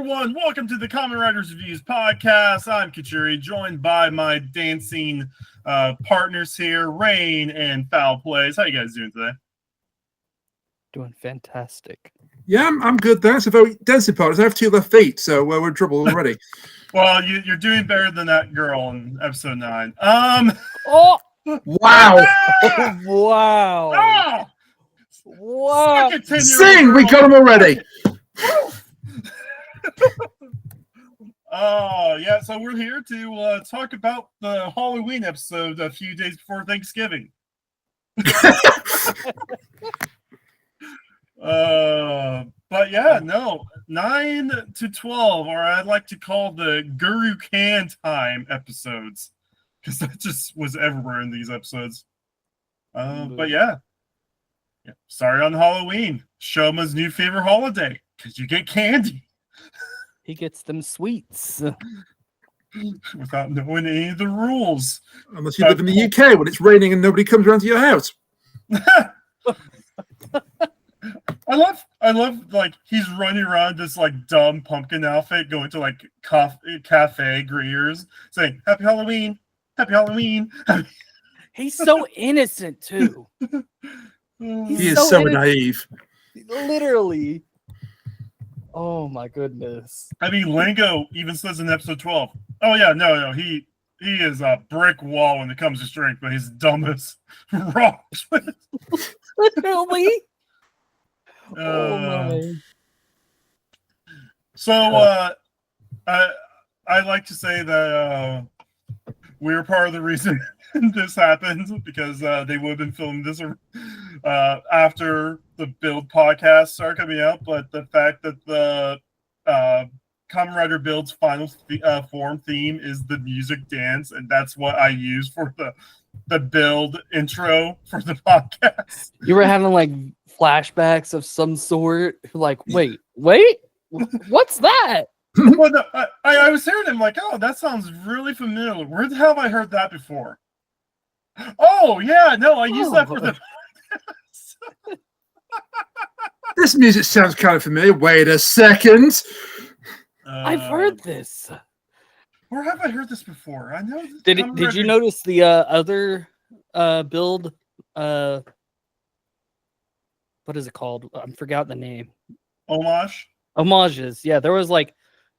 everyone. Welcome to the Kamen Riders Reviews podcast. I'm Kachuri, joined by my dancing partners here, Rain and Foul Plays. How you guys doing today? Doing fantastic. Yeah, I'm good. That's a very dancing partners. I have 2 left feet, so we're in trouble already. Well, you're doing better than that girl in episode 9. Oh! Wow! Wow! Ah! Wow! Sing! We got him already! Yeah, so we're here to talk about the Halloween episode a few days before Thanksgiving. But yeah, no, 9 to 12, or I'd like to call the Gurucan time episodes, because that just was everywhere in these episodes. But yeah, sorry on Halloween, Shoma's new favorite holiday, because you get candy. He gets them sweets. Without knowing any of the rules. Unless you live in the UK when it's raining and nobody comes around to your house. I love like he's running around this like dumb pumpkin outfit, going to like cafe greeters, saying "Happy Halloween, Happy Halloween." He's so innocent too. He is so naive. Literally. Oh my goodness. I mean, Lingo even says in episode 12, "Oh yeah, no, he is a brick wall when it comes to strength, but he's dumb as rocks." Literally. Oh my. So I like to say that we're part of the reason this happened, because they would have been filming this after the Build podcast started coming out, but the fact that the Kamen Rider Build's final form theme is the music dance, and that's what I use for the Build intro for the podcast. You were having like flashbacks of some sort, like, wait, what's that? Well, no, I was hearing him like, oh, that sounds really familiar. Where the hell have I heard that before? Oh yeah, no, I used that for the. This music sounds kind of familiar. Wait a second. I've heard this. Where have I heard this before? I know. Did you notice the other Build? What is it called? I forgot the name. Homages. Yeah, there was like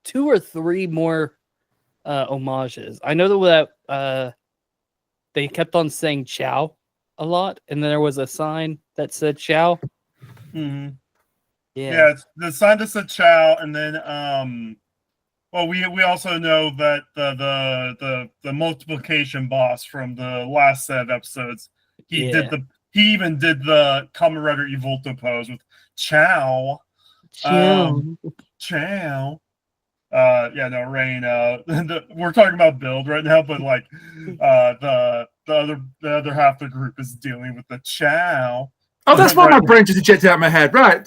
2 or 3 more homages. I know that they kept on saying "ciao" a lot, and then there was a sign that said "ciao." Mm-hmm. Yeah, the sign that said "ciao," and then well, we also know that the multiplication boss from the last set of episodes, he even did the Kamen Rider Evolto pose with "ciao." Ciao. Rain. We're talking about Build right now, but like the other half of the group is dealing with the ciao. Oh, that's why my brain just ejected out of my head, right?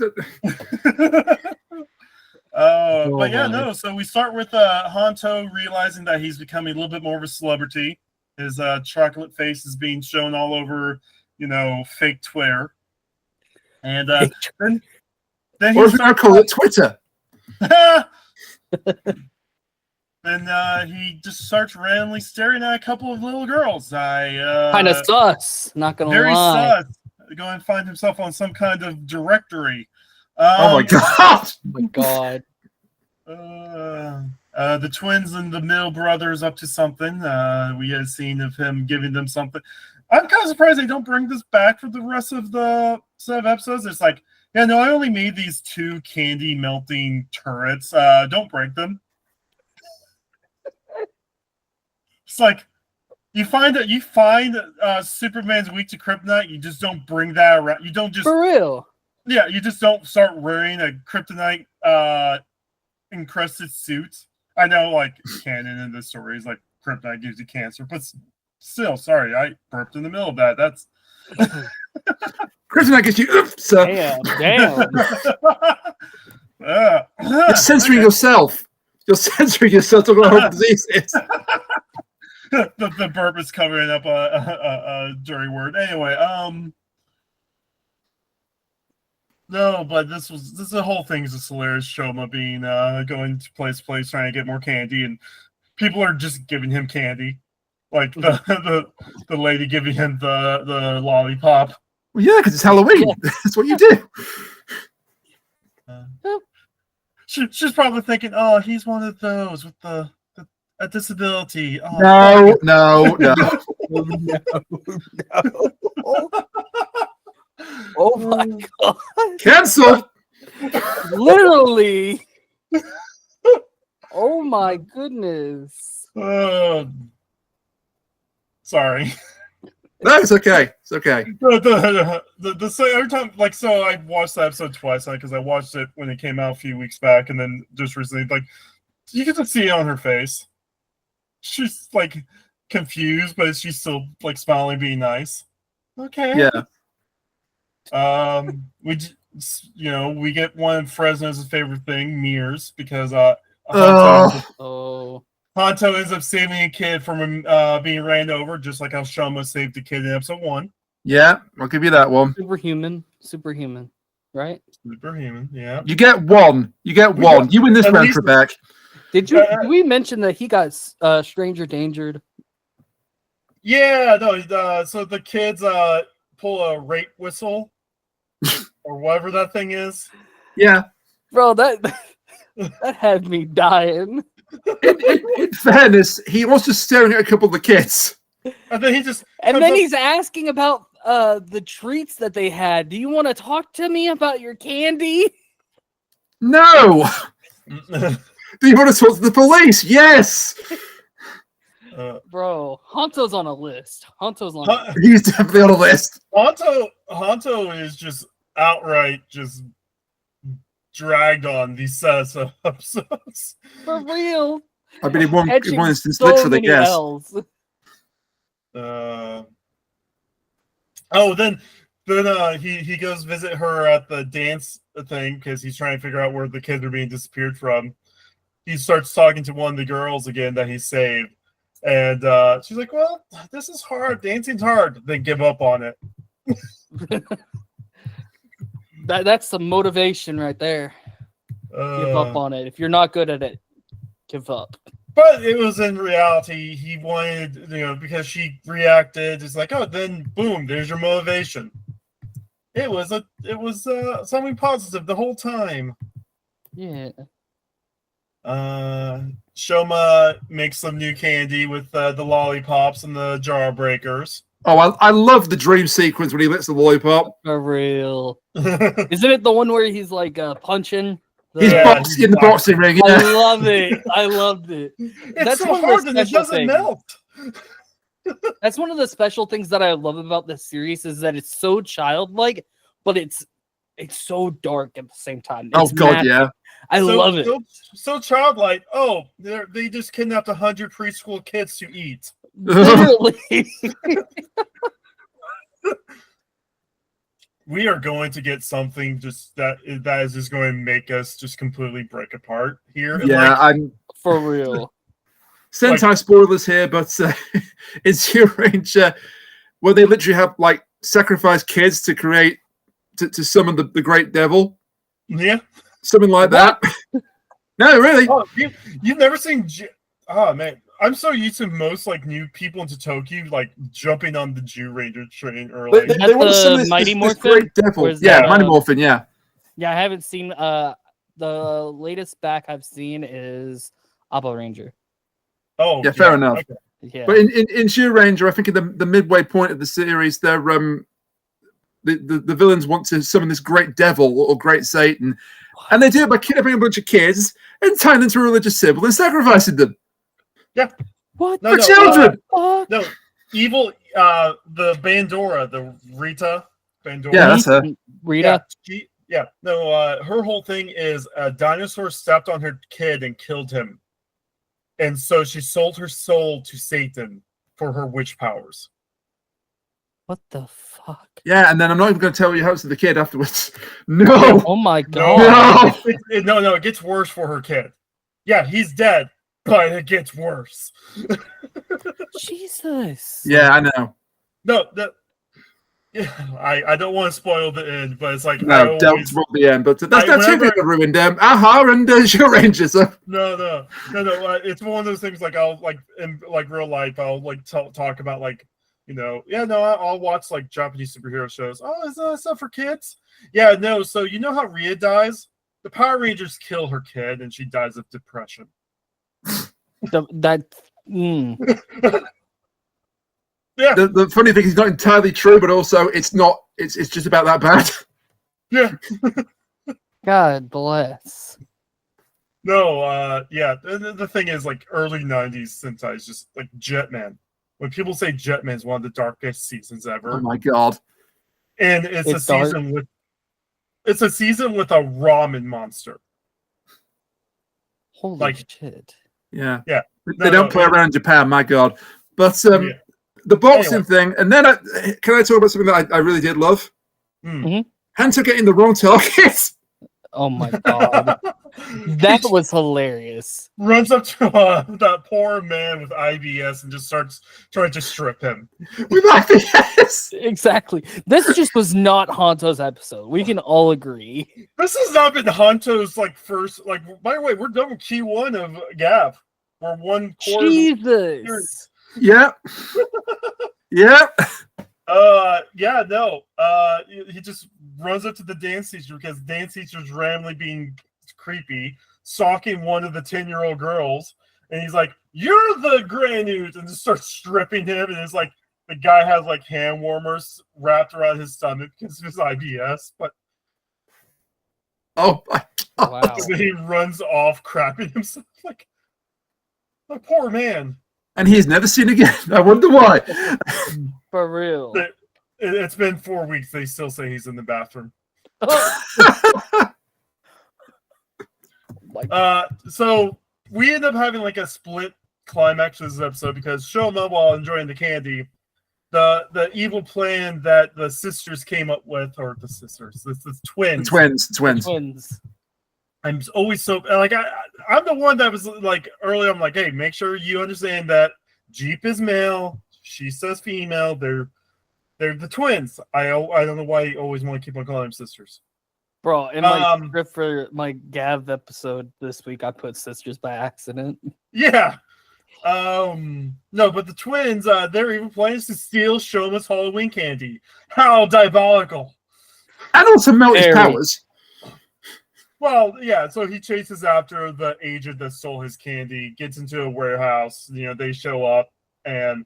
But yeah, no. So we start with Hanto realizing that he's becoming a little bit more of a celebrity. His chocolate face is being shown all over, fake Twitter, and then or if I call it Twitter. Then he just starts randomly staring at a couple of little girls. Kind of sus, not gonna very lie. Sus. Go and find himself on some kind of directory. Oh my god! Oh my god! The twins and the middle brothers up to something. We had a scene of him giving them something. I'm kind of surprised they don't bring this back for the rest of the set of episodes. It's like, yeah, no, I only made these 2 candy melting turrets. Don't break them. It's like you find Superman's weak to kryptonite. You just don't bring that around. You don't just for real. Yeah, you just don't start wearing a kryptonite encrusted suit. I know, like canon in the stories, like kryptonite gives you cancer, but still, sorry, I burped in the middle of that. That's Kryptonite gets you. Oops, Damn. You're censoring yourself. You're censoring yourself to what disease is. The burp is covering up a dirty word. Anyway, No, but this is the whole thing is just hilarious. Shoma being going to place to place trying to get more candy, and people are just giving him candy, like the lady giving him the lollipop. Well, yeah, because it's Halloween. Yeah. That's what you do. She's probably thinking, oh, he's one of those with a disability. Oh, No, no, no. Oh my god! Cancel. Literally. Oh my goodness. Sorry. No, it's okay. It's okay. Every time, like, so I watched the episode twice because I watched it when it came out a few weeks back, and then just recently, like, you get to see it on her face. She's like confused, but she's still like smiling, being nice. Okay. Yeah. We get one of Fresno's favorite thing, mirrors, because Oh, Hanto ends up saving a kid from being ran over, just like how Shoma saved the kid in episode 1. yeah. I'll give you that one. Superhuman, right? Superhuman, yeah. You get one. You get one. You win this round, Trebek. Did we mention that he got stranger dangered? Yeah, no. So the kids pull a rape whistle or whatever that thing is. Yeah. Bro, that had me dying. In fairness, he was just staring at a couple of the kids. And then he's asking about the treats that they had. Do you want to talk to me about your candy? No. Do you want to talk to the police? Yes. Bro, Hanto's on a list. He's definitely on a list. Hanto is just outright just dragged on these sets of episodes. For real. I mean, in one instance, so literally, many yes. L's. Then he goes visit her at the dance thing because he's trying to figure out where the kids are being disappeared from. He starts talking to one of the girls again that he saved, and she's like, "Well, this is hard. Dancing's hard." Then give up on it. That's the motivation right there. Give up on it. If you're not good at it, give up. But it was in reality, he wanted, because she reacted. It's like, oh, then boom, there's your motivation. It was something positive the whole time. Yeah. Shoma makes some new candy with the lollipops and the jar breakers. Oh, I love the dream sequence when he licks the lollipop. For real. Isn't it the one where he's like punching? He's boxing in the boxing ring. Yeah. I love it. I loved it. It's so hard that it doesn't melt. That's one of the special things that I love about this series is that it's so childlike, but it's so dark at the same time. It's God, yeah. I love it. So childlike. Oh, they just kidnapped 100 preschool kids to eat. Literally. We are going to get something just that is just going to make us just completely break apart here. Yeah, I'm for real. Sentai spoilers here, but in Zero Ranger, where they literally have like sacrifice kids to create to summon the great devil. Yeah, something like that. No, really. Oh, you've never seen? Oh man, I'm so used to most like new people into Tokyo like jumping on the Jew Ranger train early. They want to summon this great devil. Yeah, Mighty Morphin. Yeah. Yeah, I haven't seen. The latest back I've seen is Abba Ranger. Oh, yeah, fair enough. Okay. Yeah, but in Jew Ranger, I think in the midway point of the series, they're the villains want to summon this great devil or great Satan, and they do it by kidnapping a bunch of kids and tying them to a religious symbol and sacrificing them. Yeah. What? For children? No, evil. The Bandora, the Rita Bandora. Yeah, that's her. Rita. Yeah. No. Her whole thing is a dinosaur stepped on her kid and killed him, and so she sold her soul to Satan for her witch powers. What the fuck? Yeah, and then I'm not even going to tell you how it's to the kid afterwards. No. Oh my god. No. It gets worse for her kid. Yeah, he's dead, but it gets worse. Jesus. Yeah, I know. No. I don't want to spoil the end, but it's like No, don't spoil the end. But that's whenever- everything ruined. Aha and Show Rangers. No. It's one of those things like I'll like in like real life. I'll like talk about like I'll watch like Japanese superhero shows. Oh, is that stuff for kids? Yeah, no. So you know how Rhea dies? The Power Rangers kill her kid, and she dies of depression. Yeah. The funny thing is not entirely true, but also it's not. It's just about that bad. Yeah. God bless. No. Yeah. The thing is, like early '90s Sentai is just like Jetman. When people say Jetman is one of the darkest seasons ever. Oh my god! And it's a season with. It's a season with a ramen monster. Holy shit! Yeah. No, They don't play around in Japan. My god! But the boxing thing, and then can I talk about something that I really did love? Hunter getting the wrong target. Oh my god, that was hilarious. Runs up to that poor man with IBS and just starts trying to strip him with IBS. Exactly. This just was not Honto's episode. We can all agree. This has not been Honto's like first. Like, by the way, we're done with key one of Gavv. We're one quarter. Jesus. Yeah. Yeah. Yeah, no. He just runs up to the dance teacher because dance teacher's randomly being creepy, stalking one of the 10-year-old girls, and he's like, "You're the Granules," and just starts stripping him, and it's like the guy has like hand warmers wrapped around his stomach because of his IBS, but oh my god. Wow. so he runs off crapping himself like a poor man. And he's never seen again. I wonder why. For real. It's been 4 weeks. They still say he's in the bathroom. So we end up having like a split climax of this episode because Shoma, while enjoying the candy, the evil plan that the sisters came up with, or the sisters, the twins. Twins. I'm always so like I'm the one that was like early. I'm like, hey, make sure you understand that Jeep is male, she says female. They're the twins. I don't know why you always want to keep on calling them sisters. Bro, in my script for my Gavv episode this week, I put sisters by accident. Yeah. No, but the twins, their evil plan is to steal Shoma's Halloween candy. How diabolical. And also melt his powers. Well, yeah, so he chases after the agent that stole his candy, gets into a warehouse, they show up, and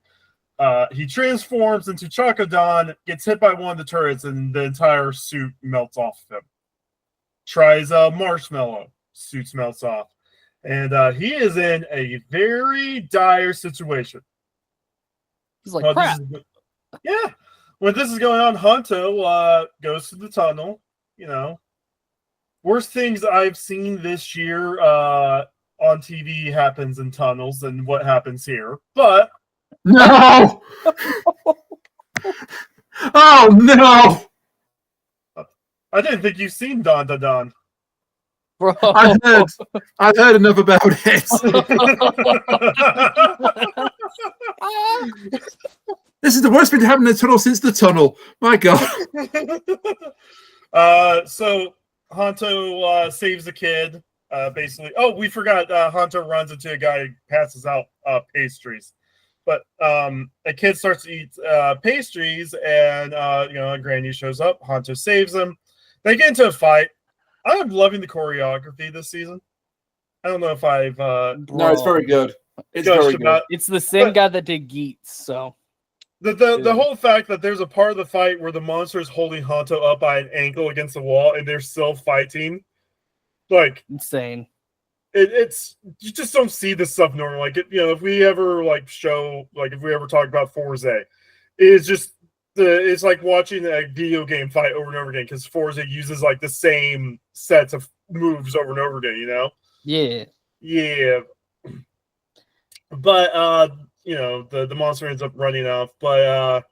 he transforms into Chakadon, gets hit by one of the turrets, and the entire suit melts off of him. Tries a marshmallow, suit melts off. And he is in a very dire situation. He's like, crap. Yeah. When this is going on, Honto goes to the tunnel, Worst things I've seen this year on TV happens in tunnels than what happens here. But no! Oh no! I didn't think you've seen Don Da Don. Bro. I've heard enough about it. This is the worst thing to happen in the tunnel since the tunnel. My God. So Honto saves the kid. Basically, we forgot. Honto runs into a guy who passes out pastries, but a kid starts to eat pastries, and a granny shows up. Honto saves him. They get into a fight. I'm loving the choreography this season. I don't know if I've. No, it's very good. It's very good. It's the same guy that did Geets, so. The whole fact that there's a part of the fight where the monster is holding Honto up by an ankle against the wall and they're still fighting, like insane. It's you just don't see this stuff normally. Like if we ever if we ever talk about Forza, it's just it's like watching a video game fight over and over again because Forza uses like the same sets of moves over and over again. Yeah. But the monster ends up running off, but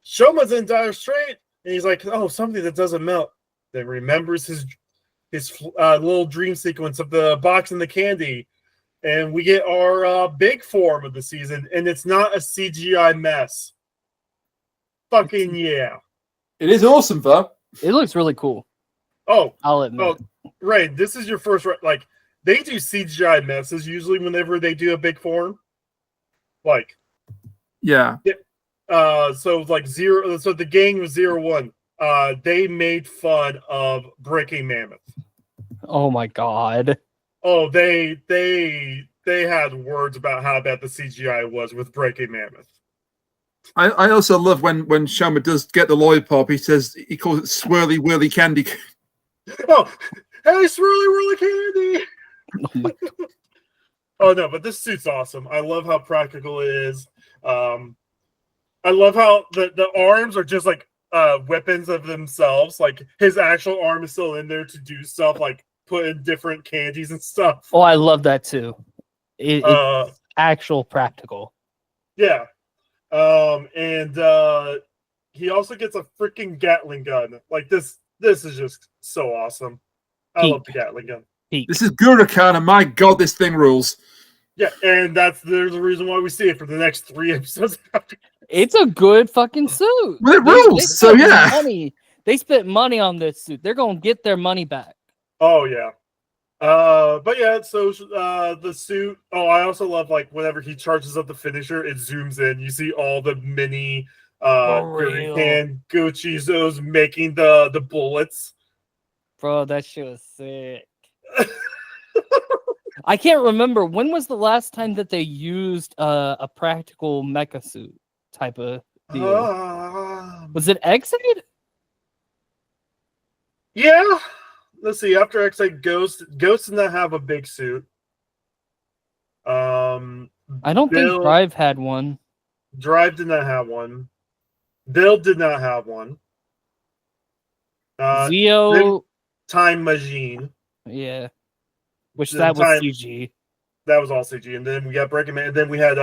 Shoma's in dire strait, and he's like, "Oh, something that doesn't melt." Then remembers his little dream sequence of the box and the candy, and we get our big form of the season, and it's not a CGI mess. Fucking yeah! It is awesome, though. It looks really cool. Oh, I'll admit. Ray, this is your first like they do CGI messes usually whenever they do a big form. Like Yeah. So like zero. So the gang was 01. They made fun of Breaking Mammoth. Oh my god. Oh, they had words about how bad the CGI was with Breaking Mammoth. I also love when Shoma does get the lollipop. He calls it swirly whirly candy. Oh, hey, swirly whirly candy. Oh my god. Oh no, but this suit's awesome. I love how practical it is. I love how the arms are just like weapons of themselves. Like his actual arm is still in there to do stuff, like put in different candies and stuff. Oh, I love that too. It's actual practical. Yeah. And he also gets a freaking Gatling gun. Like this is just so awesome. I love the Gatling gun. This is Gurucan, and my god, this thing rules. Yeah, and there's a reason why we see it for the next 3 episodes after. It's a good fucking suit. Well, it rules, so yeah. They spent money on this suit. They're gonna get their money back. Oh yeah. But yeah, so the suit. Oh, I also love like whenever he charges up the finisher, it zooms in. You see all the mini hand Gucci's making the bullets. Bro, that shit was sick. I can't remember when was the last time that they used a practical mecha suit type of deal. Was it X-Aid? Yeah. Let's see. After X-Aid, Ghost did not have a big suit. I don't think Drive had one. Drive did not have one. Bill did not have one. Zio Time Machine. Yeah. Which that was CG. That was all CG. And then we got Breaking Man. And then we had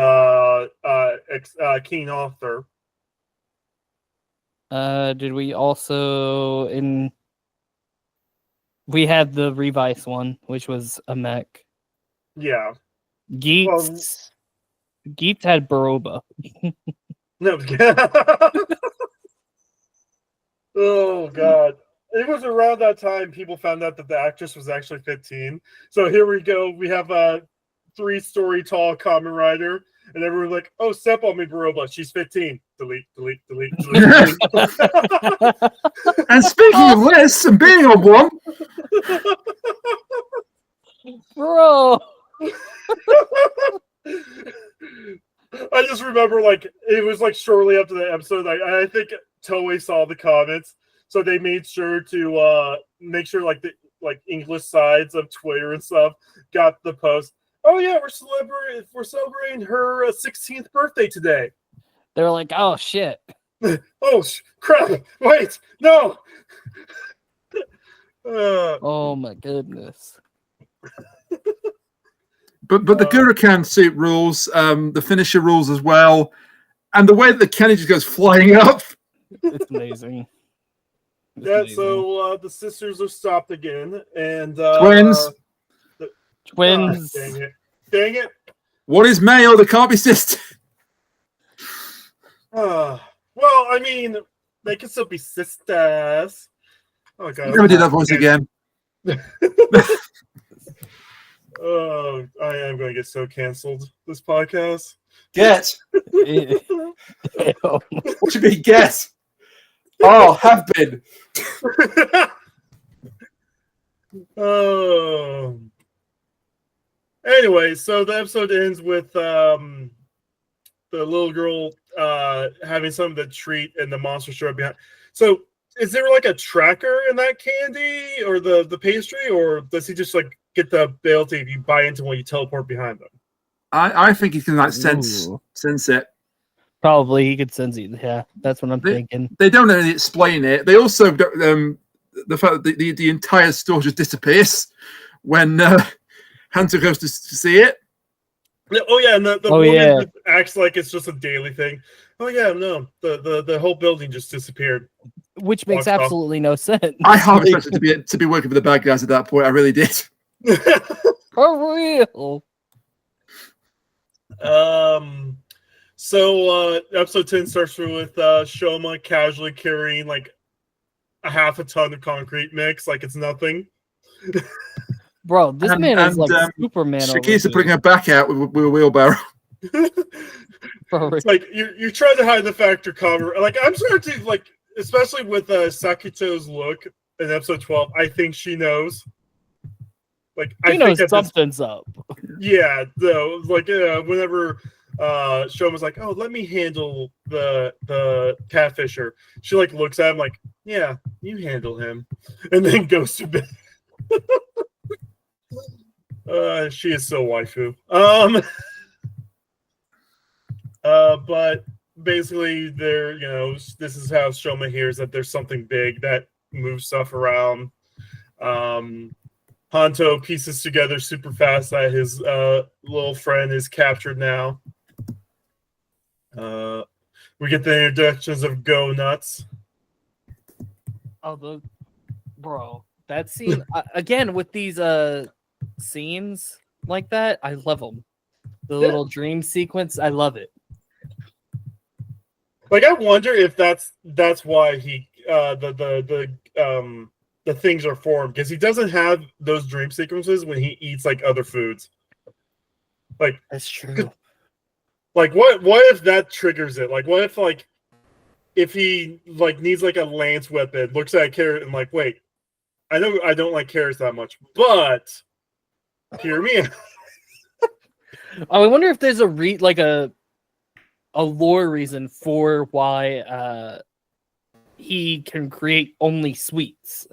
Keen Author. Did we also we had the Revice one, which was a mech. Yeah. Geets had Baroba. No. Oh god. It was around that time people found out that the actress was actually 15. So here we go. We have a 3-story tall Kamen Rider, and everyone's like, "Oh, step on me, Baroba. She's 15." Delete. And speaking of lists and being on one, bro. I just remember like it was like shortly after the episode. I think Toei saw the comments. So they made sure to make sure like the English sides of Twitter and stuff got the post. Oh yeah, we're celebrating her 16th birthday today. They're like, oh shit. Oh crap! Wait, no. Oh my goodness. But the Gurucan suit rules. The finisher rules as well, and the way that the candy just goes flying up. It's amazing. Yeah, so the sisters are stopped again, and twins. Twins. Dang it! What is Mayo? There can't be sisters. Well, I mean, they can still be sisters. Oh god! Never do that voice again. Oh, I am going to get so canceled. This podcast. Get. What should be get? Oh, have been. Oh. Anyway, so the episode ends with the little girl having some of the treat and the monster show up behind. So, is there like a tracker in that candy or the pastry, or does he just like get the ability if you buy into when you teleport behind them? I think he can like sense it. Probably he could sense it. Yeah, that's what I'm thinking. They don't really explain it. They also don't, the fact that the entire store just disappears when Hunter goes to see it. Oh yeah, and the woman acts like it's just a daily thing. Oh yeah, no, the whole building just disappeared. Which makes absolutely no sense. I half expected to be working for the bad guys at that point. I really did. For real. So episode 10 starts with Shoma casually carrying like a half a ton of concrete mix like it's nothing. Bro, this man is like Superman. Shakisa putting her back out with a wheelbarrow. It's like you're trying to hide the fact you're cover. Like I'm starting to like, especially with Sakito's look in episode 12. I think she knows. Like she knows something's up. Yeah, though. Like whenever Shoma's like, "Oh, let me handle the catfisher," she like looks at him like, "Yeah, you handle him," and then goes to bed. She is so waifu. But basically, this is how Shoma hears that there's something big that moves stuff around. Hanto pieces together super fast that his little friend is captured now. We get the introductions of Go Nuts. Oh, bro, that scene again with these scenes like that, I love them. The little dream sequence, I love it. Like I wonder if that's why he the things are formed, because he doesn't have those dream sequences when he eats like other foods. Like that's true. Like what if that triggers it? Like what if he like needs like a lance weapon, looks at a carrot and like, wait, I know I don't like carrots that much, but hear me out. I wonder if there's a lore reason for why he can create only sweets.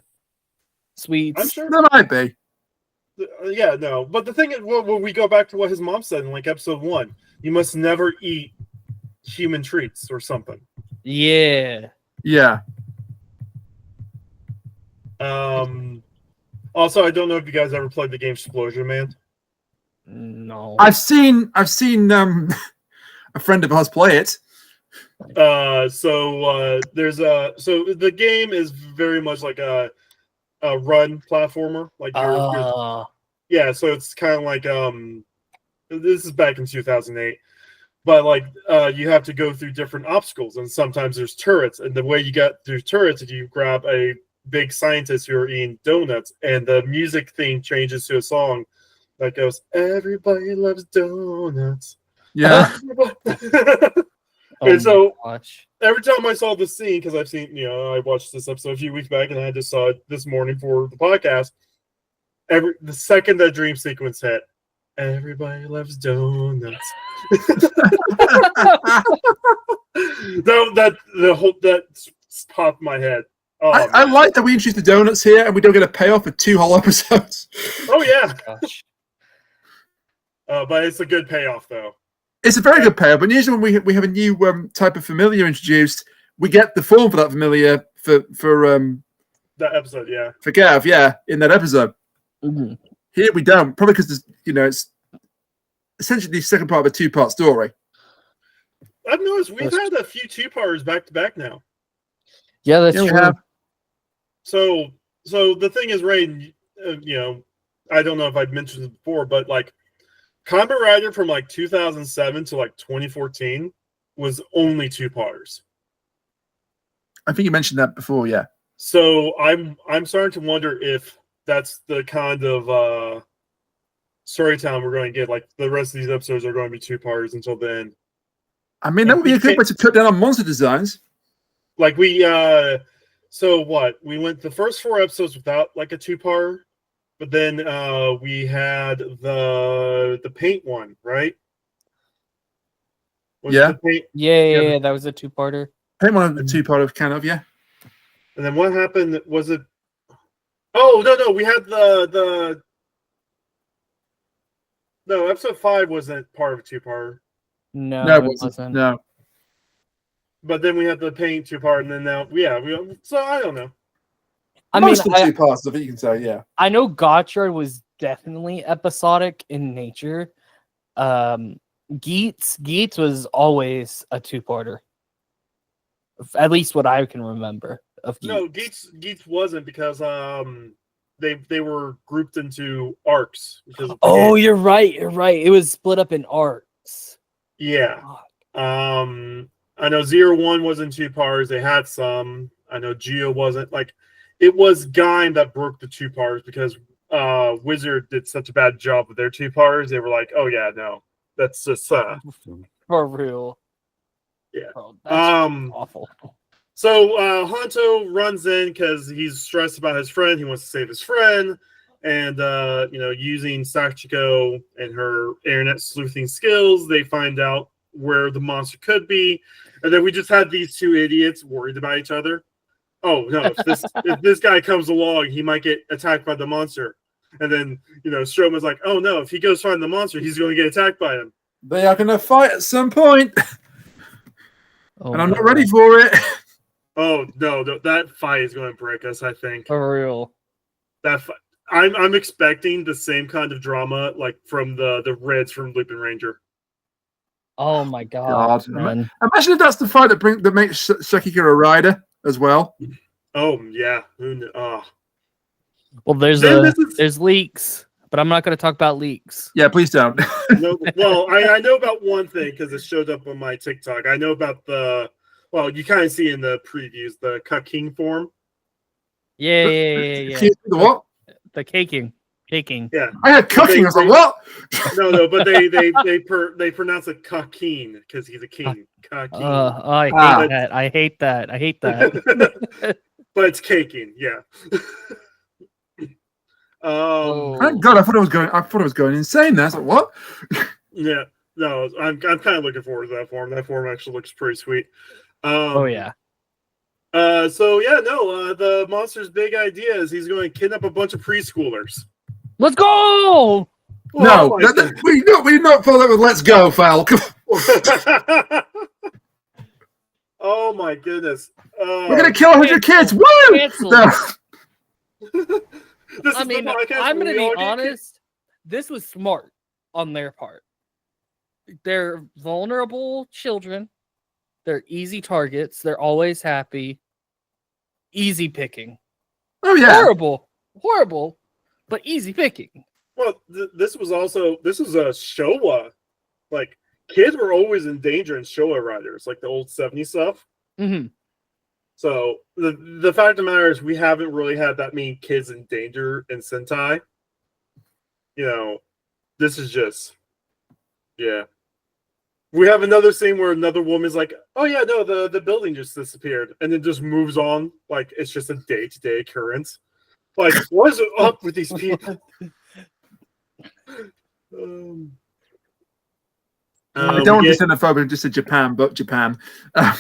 I'm sure there might be. Yeah, no. But the thing is, when we go back to what his mom said in like episode 1, you must never eat human treats or something. Yeah. Yeah. Also, I don't know if you guys ever played the game Explosion Man. No. I've seen a friend of ours play it. So the game is very much like a run platformer. Like yeah, so it's kind of like this is back in 2008. But like you have to go through different obstacles, and sometimes there's turrets, and the way you get through turrets is you grab a big scientist who are eating donuts, and the music theme changes to a song that goes, "Everybody loves donuts." Yeah. And so every time I saw this scene, because I've seen, I watched this episode a few weeks back, and I just saw it this morning for the podcast. The second that dream sequence hit, everybody loves donuts. that popped my head. Oh, I like that we introduced the donuts here, and we don't get a payoff for 2 whole episodes. Oh yeah. But it's a good payoff, though. It's a very good payoff, but usually when we have a new type of familiar introduced, we get the form for that familiar for that episode, yeah. For Gavv, yeah, in that episode. Mm-hmm. Here we don't, probably because it's essentially the second part of a 2-part story. I've noticed we've had a few 2-parters back to back now. Yeah, that's true. So the thing is, Raiden, I don't know if I've mentioned it before, but like Kamen Rider from like 2007 to like 2014 was only 2-parters. I think you mentioned that before, yeah. So I'm starting to wonder if that's the kind of storytelling we're going to get. Like the rest of these episodes are going to be 2-parters until then. I mean, that would be a good way to cut down on monster designs. Like so what? We went the first 4 episodes without like a 2-parter. But then we had the paint one, right? Yeah, that was a 2-parter. Paint one of the 2-parter kind of, yeah. And then what happened? Was it? Oh no, we had no, episode 5 wasn't part of a 2-parter. No, it wasn't. No. But then we had the paint 2-part, and then now, so I don't know. Most of the 2 parts of it, you can say, yeah. I know Gotchard was definitely episodic in nature. Geats was always a 2-parter. At least what I can remember of Geats. No, Geats wasn't, because they were grouped into arcs. You're right. It was split up in arcs. Yeah. I know 0-1 wasn't 2 parts. They had some. I know Geo wasn't. Like, it was Gaim that broke the two parts because Wizard did such a bad job with their two parts. They were like, oh yeah, no, that's just For real. yeah. Bro, that's awful. So Hanto runs in because he's stressed about his friend. He wants to save his friend. And, using Sachiko and her internet sleuthing skills, they find out where the monster could be. And then we just had these two idiots worried about each other. Oh, no, if this guy comes along, he might get attacked by the monster. And then, Stroma's like, oh, no, if he goes find the monster, he's going to get attacked by him. They are going to fight at some point. Oh, and I'm not ready for it. Oh, no, that fight is going to break us, I think. For real. That fight. I'm expecting the same kind of drama like from the Reds from Lupin Ranger. Oh my god, man. Imagine if that's the fight that makes Shakika a rider as well. Oh yeah. Well, there's leaks, but I'm not going to talk about leaks. Yeah, please don't. No, well, I know about one thing because it showed up on my TikTok. I know about you kind of see in the previews the Kaking form. Yeah. The what? The caking. Yeah. I had cooking. I was like, what? No, but they pronounce it Kakin because he's a king. Kakin. I hate that. But it's caking, yeah. Thank God, I thought it was going insane there. I was like, what? Yeah. No, I'm kind of looking forward to that form. That form actually looks pretty sweet. Yeah. The monster's big idea is he's going to kidnap a bunch of preschoolers. Let's go! No, we did not follow that with "Let's go," Fal. Oh my goodness! We're gonna kill 100 kids. Woo! I'm gonna be honest. This was smart on their part. They're vulnerable children. They're easy targets. They're always happy. Easy picking. Oh yeah. Horrible, but easy picking. Well, this was a Showa. Like, kids were always in danger in Showa riders, like the old 70s stuff. Mm-hmm. So the fact of the matter is we haven't really had that many kids in danger in Sentai. This is just, yeah. We have another scene where another woman's like, oh yeah, no, the building just disappeared. And then just moves on like it's just a day-to-day occurrence. Like, what is up with these people? I don't want to be xenophobic, just say Japan, but Japan. Then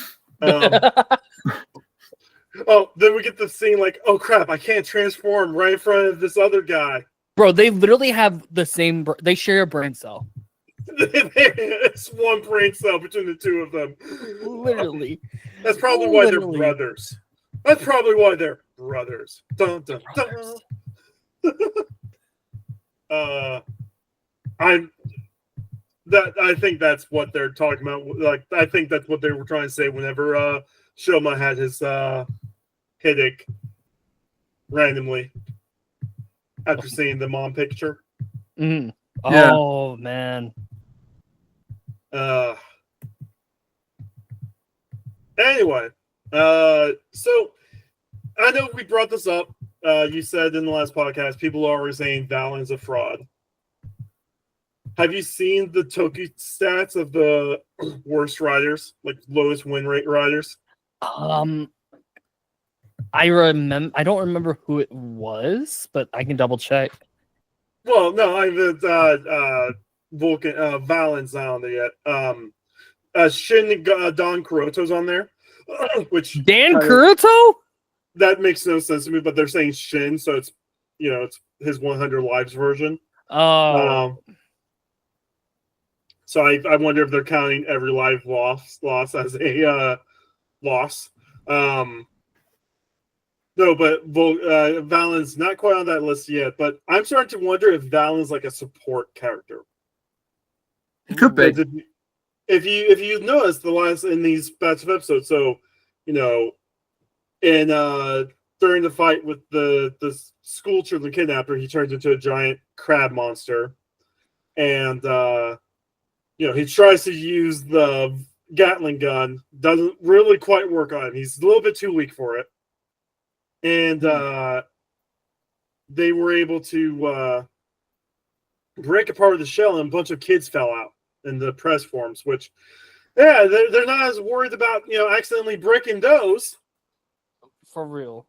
we get the scene like, oh crap, I can't transform right in front of this other guy. Bro, they literally have the same, they share a brain cell. It's one brain cell between the two of them. Literally. That's probably why they're brothers. That's probably why they're brothers. Dun, dun, dun. I think that's what they're talking about. Like, I think that's what they were trying to say whenever Shoma had his headache randomly after seeing the mom picture. Mm-hmm. Yeah. Oh man. Anyway, so I know we brought this up. You said in the last podcast, people are always saying Valen's a fraud. Have you seen the Toki stats of the worst riders, like lowest win rate riders? I don't remember who it was, but I can double check. Well, no, Valen's not on there yet. Shin Don Kuroto's on there, which Dan Kuroto? That makes no sense to me, but they're saying Shin, so it's it's his 100 lives version. Oh. So I wonder if they're counting every life loss as a loss. No, but Valen's not quite on that list yet. But I'm starting to wonder if Valen's like a support character. It could be. If you notice in these batch of episodes, so during the fight with the school children kidnapper, he turns into a giant crab monster, and he tries to use the Gatling gun. Doesn't really quite work on him. He's a little bit too weak for it. and they were able to break apart the shell, and a bunch of kids fell out in the press forms. Which, yeah, they're not as worried about accidentally breaking those. For real.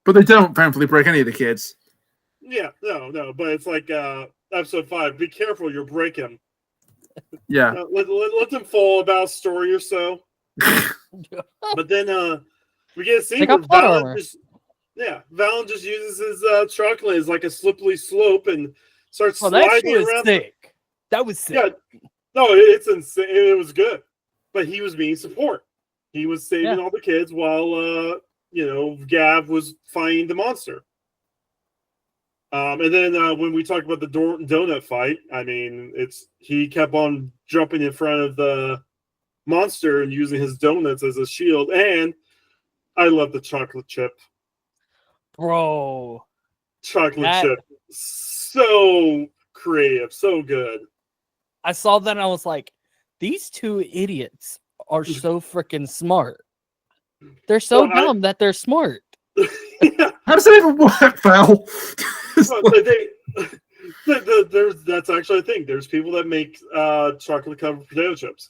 But they don't, thankfully, break any of the kids. Yeah, no, but it's like episode 5. Be careful, you'll break him. Yeah. Let them fall about a story or so. But then we get a scene where Valen just uses his chocolate as like a slippery slope and starts sliding around. Sick. That was sick. Yeah, no, it's insane. It was good, but he was being support. He was saving all the kids while Gavv was fighting the monster. And then when we talk about the donut fight, I mean, he kept on jumping in front of the monster and using his donuts as a shield. And I love the chocolate chip. Bro. Chocolate chip. So creative. So good. I saw that and I was like, these two idiots are so freaking smart. They're so dumb that they're smart. Yeah. How does that even work, Val? That's actually a thing. There's people that make chocolate covered potato chips.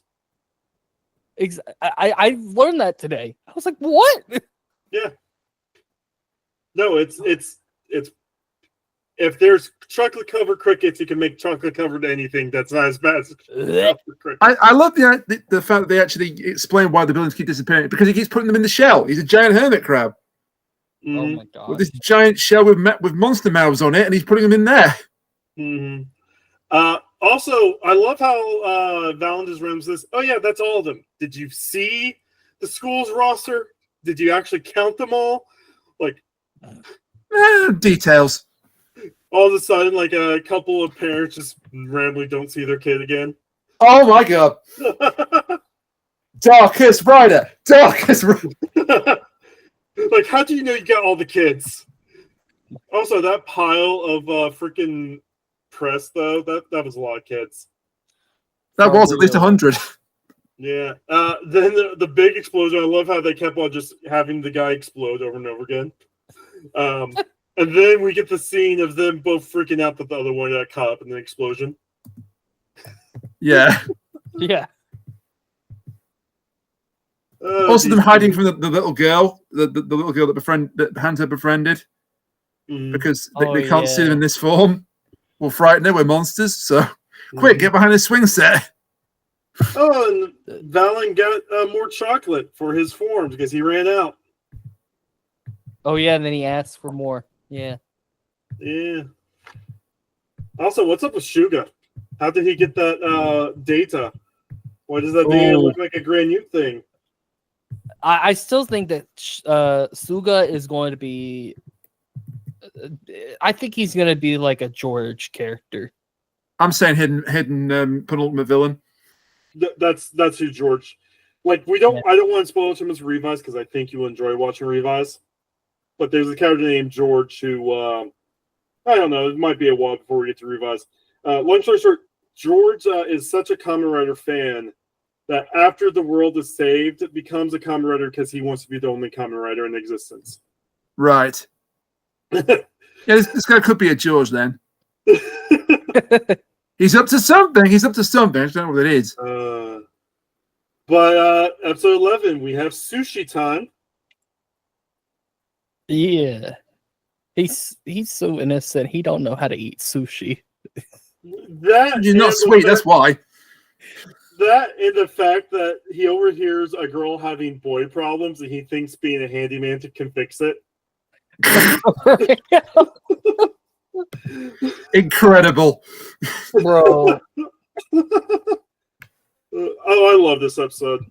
I learned that today. I was like, what? Yeah. No, it's if there's chocolate covered crickets, you can make chocolate covered anything that's not as bad as I love the fact that they actually explain why the villains keep disappearing, because he keeps putting them in the shell. He's a giant hermit crab. Oh my god! With this giant shell with monster mouths on it, and he's putting them in there. Mm-hmm. Also, I love how Valen just rams this. Oh yeah, that's all of them. Did you see the school's roster? Did you actually count them all? Like details. All of a sudden, like a couple of parents just randomly don't see their kid again. Oh my god! Darkest Rider. Like, how do you know you got all the kids? Also, that pile of freaking press, though, that was a lot of kids. That was at least 100. Yeah. Then the big explosion, I love how they kept on just having the guy explode over and over again. And then we get the scene of them both freaking out that the other one got caught up in the explosion. Yeah. Yeah. Also, them hiding from the little girl, the little girl that Hunter befriended, because they can't see them in this form. We'll frighten her. We're monsters. So, quick, get behind the swing set. Oh, and Valen got more chocolate for his forms because he ran out. Oh yeah, and then he asked for more. Yeah. Yeah. Also, what's up with Shuga? How did he get that data? Why does that data look like a granite thing? I still think that Suga is going to be. I think he's going to be like a George character. I'm saying hidden penultimate villain. That's who George. Like I don't want to spoil too much Revise because I think you'll enjoy watching Revise. But there's a character named George who I don't know. It might be a while before we get to Revise. Long story short, George is such a Kamen Rider fan that after the world is saved, it becomes a Kamen Rider because he wants to be the only Kamen Rider in existence. Right. Yeah, this guy could be a George then. He's up to something. I just don't know what it is. But episode 11, we have sushi time. Yeah. He's so innocent. He don't know how to eat sushi. You're not sweet, that's why. That and the fact that he overhears a girl having boy problems and he thinks being a handyman can fix it. Incredible. Bro. I love this episode.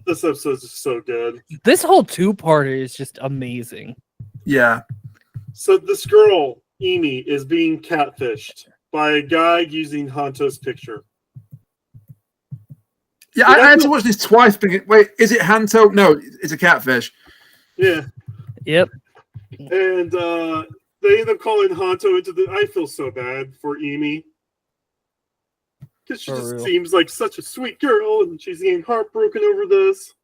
This episode is just so good. This whole two-parter is just amazing. Yeah. So this girl, Emi, is being catfished by a guy using Hanto's picture. Yeah, I had to watch this twice. Wait, is it Hanto? No, it's a catfish. Yeah. Yep. And they end up calling Hanto into the. I feel so bad for Emi. Because she just seems like such a sweet girl, and she's getting heartbroken over this.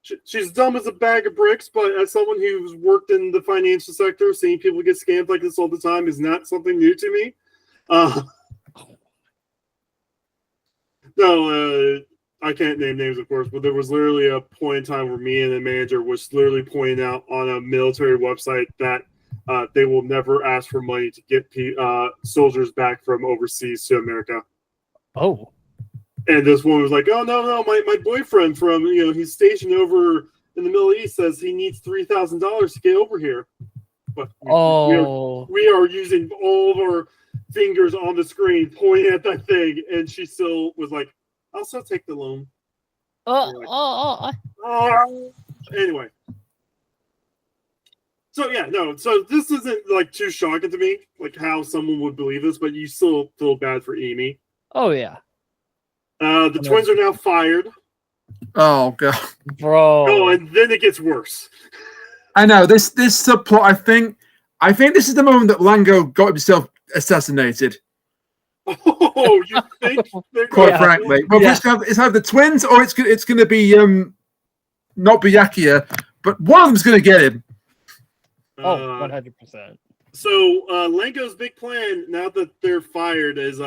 she's dumb as a bag of bricks, but as someone who's worked in the financial sector, seeing people get scammed like this all the time is not something new to me. No, I can't name names, of course, but there was literally a point in time where me and the manager was literally pointing out on a military website that they will never ask for money to get soldiers back from overseas to America. Oh. And this woman was like, "Oh no, my boyfriend from he's stationed over in the Middle East says he needs $3,000 to get over here." But we are using all of our fingers on the screen pointing at that thing, and she still was like, "I'll still take the loan." Anyway. So yeah, no. So this isn't like too shocking to me, like how someone would believe this, but you still feel bad for Amy. Oh yeah. The twins are now fired. Oh god, bro. Oh, and then it gets worse. I know this subplot. I think this is the moment that Lango got himself assassinated. Oh, you think? Quite frankly, well, it's either the twins or it's going to be not Byakuya, but one of them's going to get him. 100%. So Lango's big plan now that they're fired is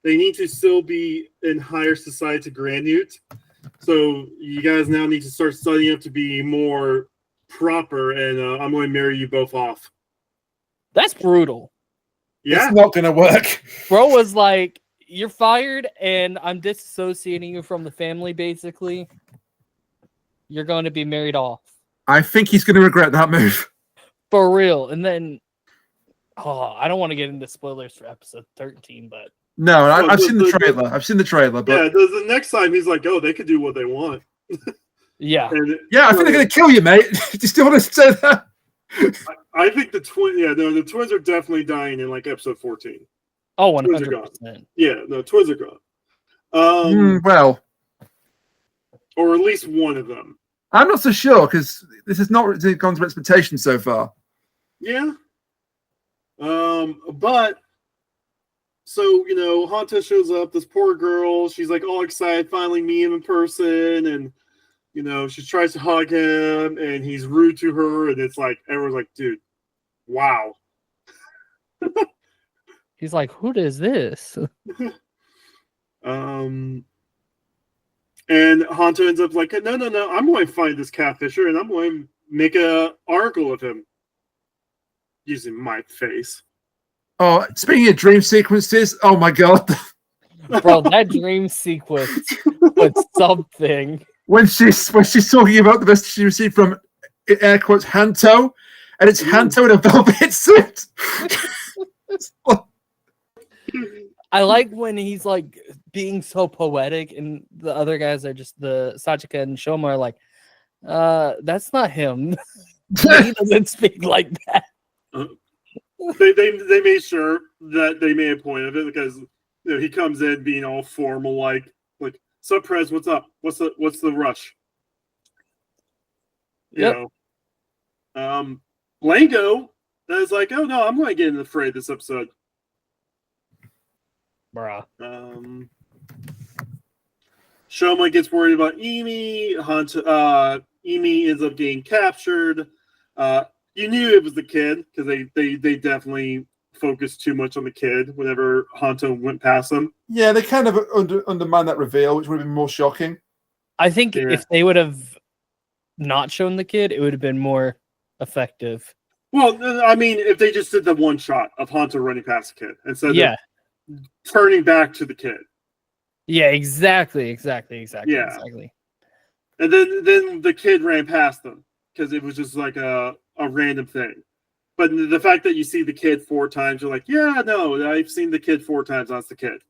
they need to still be in higher society granute. So you guys now need to start studying up to be more proper, and I'm going to marry you both off. That's brutal. Yeah, it's not going to work. Bro was like, "You're fired, and I'm disassociating you from the family. Basically, you're going to be married off." I think he's going to regret that move. For real. And then, I don't want to get into spoilers for episode 13, but no, I've seen the trailer. I've seen the trailer. But yeah, the next time he's like, "Oh, they could do what they want." Yeah. Yeah, I think they're going to kill you, mate. Do you still want to say that? I think the twins are definitely dying in like episode 14. Oh, Twins are 100%. Yeah, no, twins are gone. Well, or at least one of them. I'm not so sure because this has not gone to expectations so far. Yeah. But so Hanta shows up. This poor girl. She's like all excited, finally meet him in person, and she tries to hug him, and he's rude to her, and it's like everyone's like, "Dude, wow." He's like, "Who is this?" And Hanta ends up like, "No, I'm going to find this catfisher, and I'm going to make an article of him using my face." Oh, speaking of dream sequences, oh my god. Bro, that dream sequence was something. When she's talking about the message she received from air quotes Hanto, and it's Hanto in a velvet suit. I like when he's like being so poetic, and the other guys are just the Sachika and Shoma are like, that's not him. He doesn't speak like that. They made sure that they made a point of it because he comes in being all formal, like "Sup, Prez, what's up? What's the rush?" Yep. Lango is like, "Oh no, I'm going to get in the fray this episode." Bruh. Shoma gets worried about Emi. Emi ends up getting captured. You knew it was the kid because they definitely focused too much on the kid whenever Hanto went past them. Yeah, they kind of undermined that reveal, which would have been more shocking. I think if they would have not shown the kid, it would have been more effective. Well, I mean, if they just did the one shot of Hanto running past the kid instead of turning back to the kid. Yeah, exactly. Yeah. Exactly. And then the kid ran past them because it was just like a random thing. But the fact that you see the kid 4 times, you're like, yeah, no, I've seen the kid 4 times. That's the kid.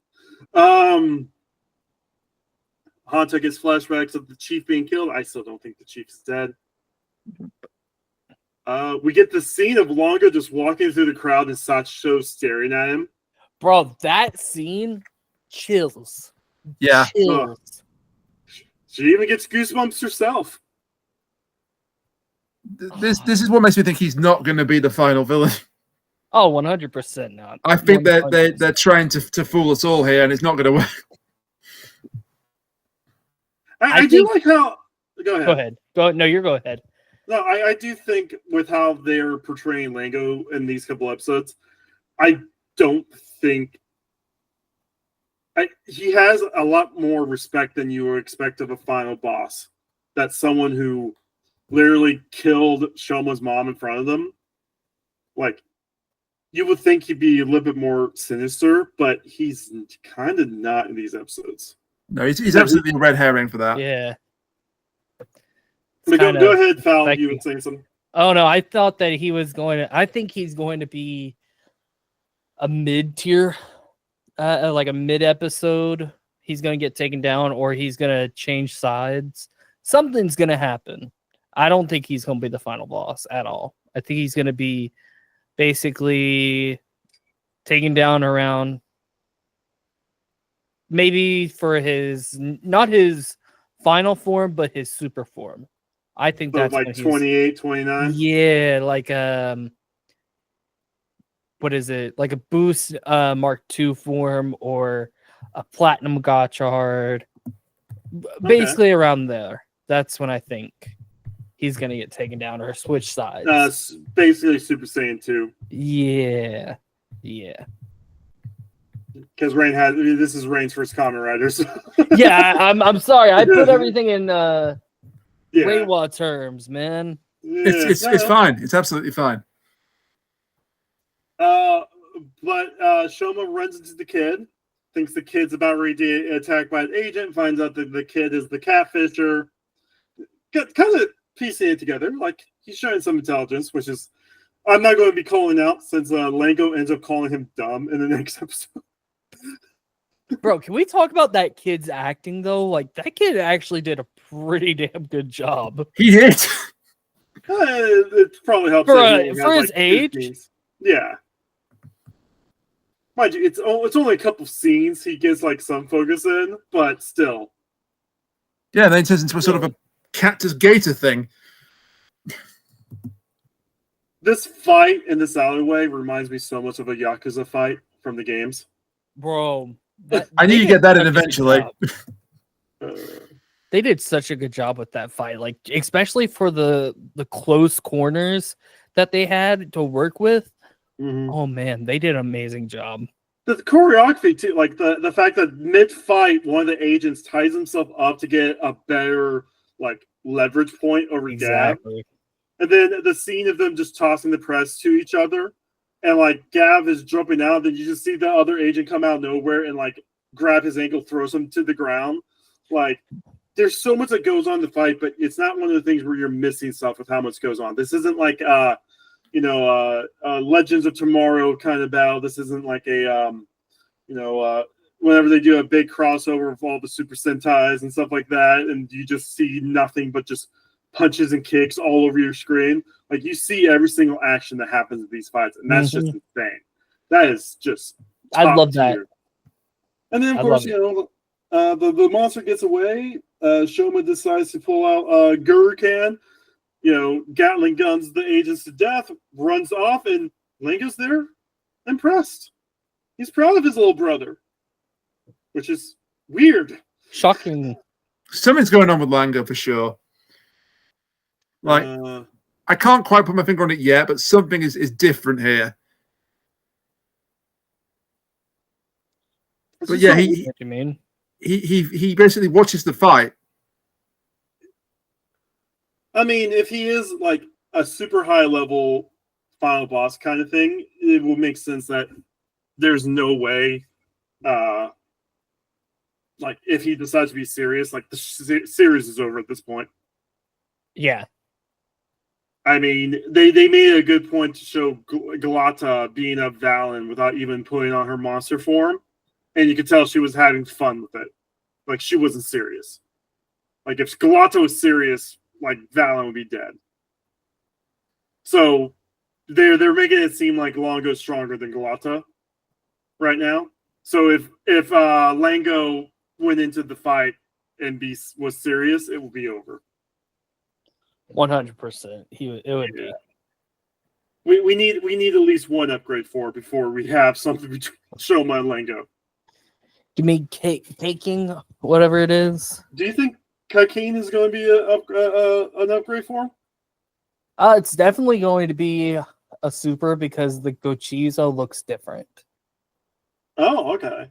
Hanto gets flashbacks of the chief being killed. I still don't think the chief's dead. We get the scene of Longo just walking through the crowd and Sachiko staring at him. Bro, that scene chills. Yeah. Chills. She even gets goosebumps herself. This is what makes me think he's not going to be the final villain. Oh, 100% not. I think they're trying to fool us all here, and it's not going to work. I do like how Go ahead. Go ahead. No, you go ahead. No, I do think with how they're portraying Lango in these couple episodes, I don't think he has a lot more respect than you would expect of a final boss. That's someone who literally killed Shoma's mom in front of them. Like, you would think he'd be a little bit more sinister, but he's kind of not in these episodes. No, he's absolutely a red herring for that. Yeah. Go ahead, Fal. You would say something. Oh no, I thought that he was going to. I think he's going to be a mid-tier, like a mid-episode. He's going to get taken down, or he's going to change sides. Something's going to happen. I don't think he's going to be the final boss at all. I think he's going to be basically taken down around, maybe for his, not his final form, but his super form. I think So that's like 28, 29. Yeah, like what is it? Like a boost Mark II form or a platinum gotchard. Basically around there. That's when I think he's gonna get taken down or switch sides. Basically Super Saiyan 2. Yeah. Yeah. Because this is Rain's first Kamen Rider. So. Yeah, I'm sorry. I put everything in Yeah. Reiwa terms, man. It's fine. It's absolutely fine. But Shoma runs into the kid, thinks the kid's about ready to get attacked by an agent, finds out that the kid is the catfisher. Kind of piecing it together. Like, he's showing some intelligence, which is, I'm not going to be calling out since Lango ends up calling him dumb in the next episode. Bro, can we talk about that kid's acting though? Like, that kid actually did a pretty damn good job. He did. It probably helps For his age. 15s. Yeah. Mind you, it's only a couple scenes he gets like some focus in, but still. Yeah, then it turns into a sort of a cactus gator thing. This fight in this alleyway reminds me so much of a Yakuza fight from the games. Bro. I knew you'd get that in eventually. They did such a good job with that fight, like especially for the close corners that they had to work with. Mm-hmm. Oh man, they did an amazing job. The choreography too, like the fact that mid-fight one of the agents ties himself up to get a better like leverage point over Gavv, and then the scene of them just tossing the press to each other, and like Gavv is jumping out, then you just see the other agent come out of nowhere and like grab his ankle, throws him to the ground. Like, there's so much that goes on in the fight, but it's not one of the things where you're missing stuff with how much goes on. This isn't like Legends of Tomorrow kind of battle. This isn't like a whenever they do a big crossover of all the Super Sentais and stuff like that, and you just see nothing but just punches and kicks all over your screen. Like, you see every single action that happens in these fights, and that's just insane. That is just I love that. And then, of course, the monster gets away. Shoma decides to pull out Gurucan. Gatling guns the agents to death, runs off, and Lango's there, impressed. He's proud of his little brother, which is weird. Shocking. Something's going on with Lango for sure. Like, I can't quite put my finger on it yet, but something is different here. But yeah, he basically watches the fight. I mean, if he is like a super high level final boss kind of thing, it will make sense that there's no way, like if he decides to be serious, like the series is over at this point. Yeah. I mean, they made a good point to show Galata being a Valen without even putting on her monster form. And you could tell she was having fun with it. Like, she wasn't serious. Like, if Galata was serious, like, Valen would be dead. So they're making it seem like Lango's stronger than Galata right now. So if Lango went into the fight and was serious, it will be over. 100%. It would be. We need at least one upgrade before we have something between Shoma and Lango. Give me taking whatever it is. Do you think Kamen is going to be an upgrade for him? It's definitely going to be a super because the Gochizo looks different. Oh, okay.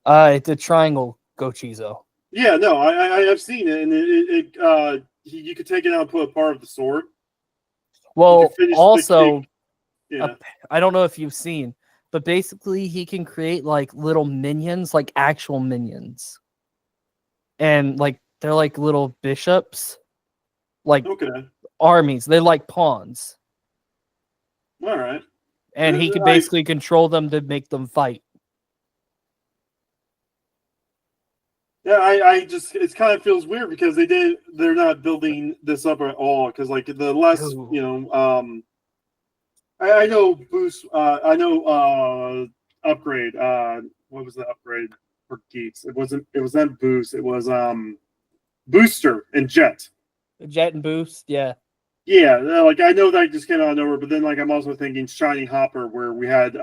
It's a triangle Gochizo. Yeah, no, I have seen it, and you could take it out and put a part of the sword. Well, finish the also, Yeah. I don't know if you've seen, but basically he can create like little minions, like actual minions. And like they're like little bishops, like Okay. armies. They're like pawns. All right. And he can basically control them to make them fight. Yeah, I just it kind of feels weird because they're not building this up at all because like the less Ooh. I know boost I know upgrade what was the upgrade for geeks? It wasn't boost, it was booster and jet. Jet and boost, yeah. Yeah, like I know that just came out of nowhere, but then like I'm also thinking Shining Hopper where we had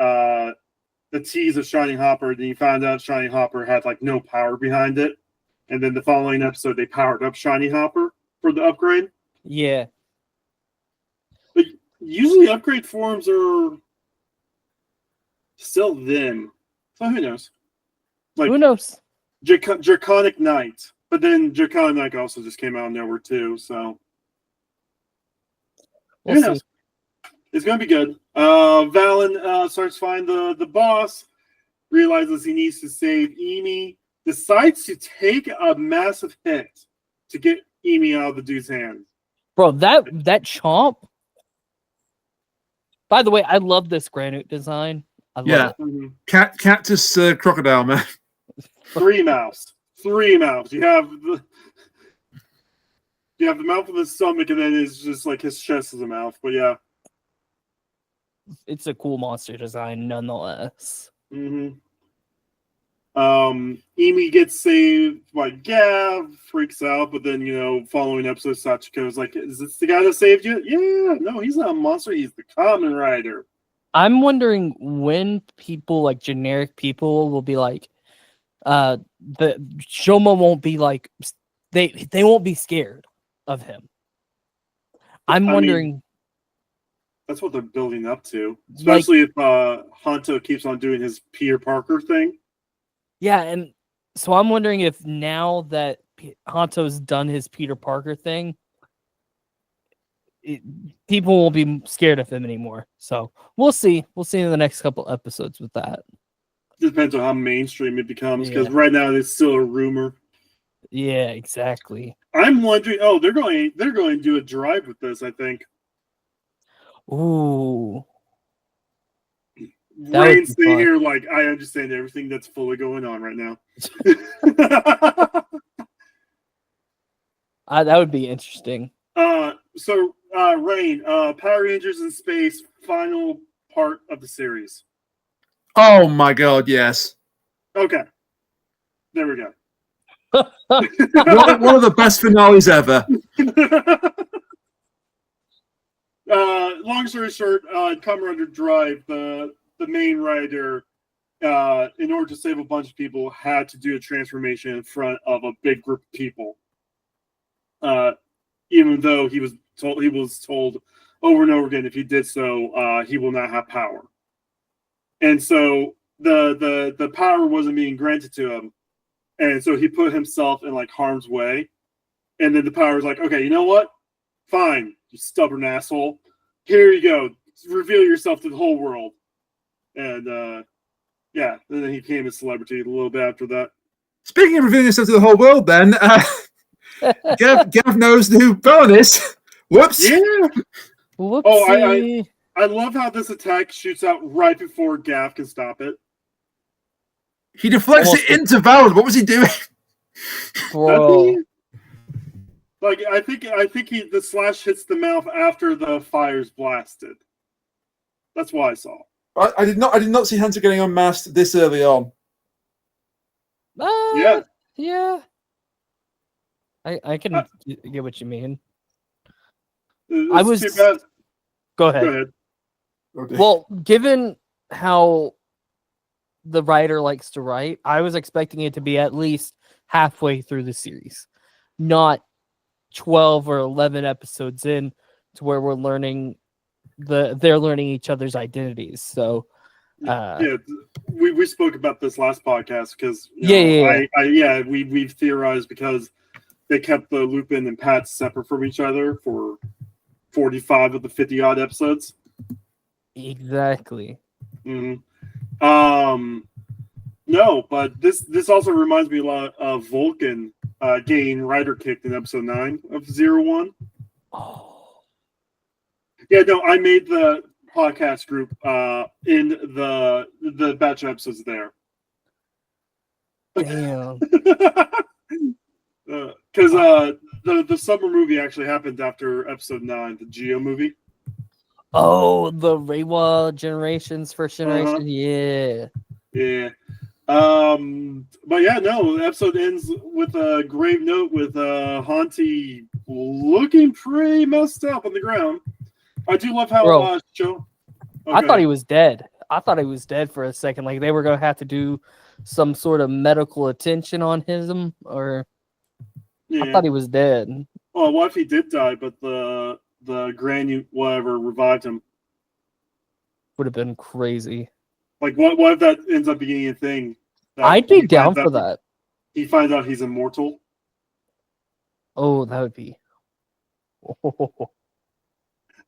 the tease of Shining Hopper, then you found out Shining Hopper had like no power behind it. And then the following episode they powered up Shining Hopper for the upgrade. Yeah. But usually upgrade forms are still them. So who knows? Like Who knows? Draconic Knight. But then Draconic Knight also just came out of nowhere too, so We'll knows? see. It's gonna be good. Valen starts to find the boss, realizes he needs to save Emi, decides to take a massive hit to get Emi out of the dude's hands. Bro, that chomp. By the way, I love this granite design. I love it. Mm-hmm. Cactus crocodile, man. Three mouths. You have the mouth of his stomach, and then it's just like his chest is a mouth. But yeah. It's a cool monster design nonetheless. Mm-hmm. Emi gets saved by Gavv, freaks out, but then following episode Sachiko's like, is this the guy that saved you? Yeah, no, he's not a monster, he's the Kamen Rider. I'm wondering when people like generic people will be like the Shoma won't be like they won't be scared of him. I'm wondering that's what they're building up to. Especially if Hanto keeps on doing his Peter Parker thing. Yeah, and so I'm wondering if now that Hanto's done his Peter Parker thing, people won't be scared of him anymore. So we'll see. We'll see in the next couple episodes with that. Depends on how mainstream it becomes, because right now it's still a rumor. Yeah, exactly. I'm wondering. Oh, they're going to do a drive with this, I think. Ooh. Rain stay here like I understand everything that's fully going on right now. That would be interesting. So Rain, Power Rangers in Space, final part of the series. Oh my god, yes. Okay. There we go. one of the best finales ever. Long story short, Kamen Rider Drive, the main rider, in order to save a bunch of people, had to do a transformation in front of a big group of people. Even though he was told over and over again, if he did so, he will not have power. And so the power wasn't being granted to him, and so he put himself in like harm's way. And then the power was like, okay, you know what? Fine, you stubborn asshole. Here you go. Reveal yourself to the whole world. And and then he became a celebrity a little bit after that. Speaking of revealing yourself to the whole world, then Gavv knows who Velen is. Whoops. Yeah. Whoopsie. Oh, I love how this attack shoots out right before Gavv can stop it. He deflects it into Velen. What was he doing? Bro. Like I think the slash hits the mouth after the fire's blasted. That's what I saw. I did not see Hunter getting unmasked this early on. Yeah. I can get what you mean. I was too bad. Go ahead. Well, given how the writer likes to write, I was expecting it to be at least halfway through the series. not 12 or 11 episodes in to where we're learning they're learning each other's identities. So we spoke about this last podcast because we've theorized because they kept the Lupin and Pat separate from each other for 45 of the 50 odd episodes. Exactly. Mm-hmm. No, but this also reminds me a lot of Vulcan getting Rider kicked in episode 9 of 01. Oh. Yeah, no, I made the podcast group in the batch of episodes there. Damn. Because the summer movie actually happened after episode 9, the Geo movie. Oh, the Reiwa Generations, first generation. Yeah. Yeah. But yeah, no, the episode ends with a grave note with Hanti looking pretty messed up on the ground. I do love how Joe. I thought he was dead. I thought he was dead for a second. Like they were gonna have to do some sort of medical attention on him, or I thought he was dead. Oh, what if he did die, but the Granute whatever revived him? Would have been crazy. Like what if that ends up being a thing? I'd be down for that. He finds out he's immortal. Oh, that would be.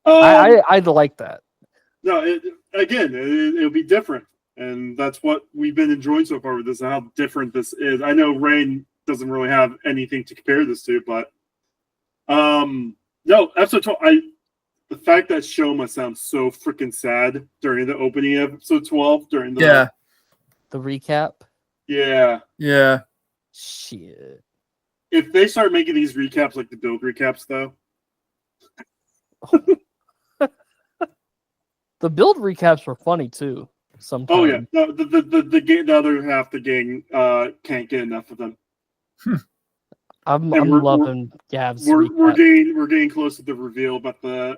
I'd like that. No, it'll be different, and that's what we've been enjoying so far with this. And how different this is. I know Rain doesn't really have anything to compare this to, but no, episode 12. The fact that Shoma sounds so freaking sad during the opening of episode 12 during the recap. Yeah. Shit. If they start making these recaps like the build recaps, though. The build recaps were funny too. Sometimes. Oh yeah, no, the other half the gang can't get enough of them. I'm loving Gavv's. We're getting close to the reveal about the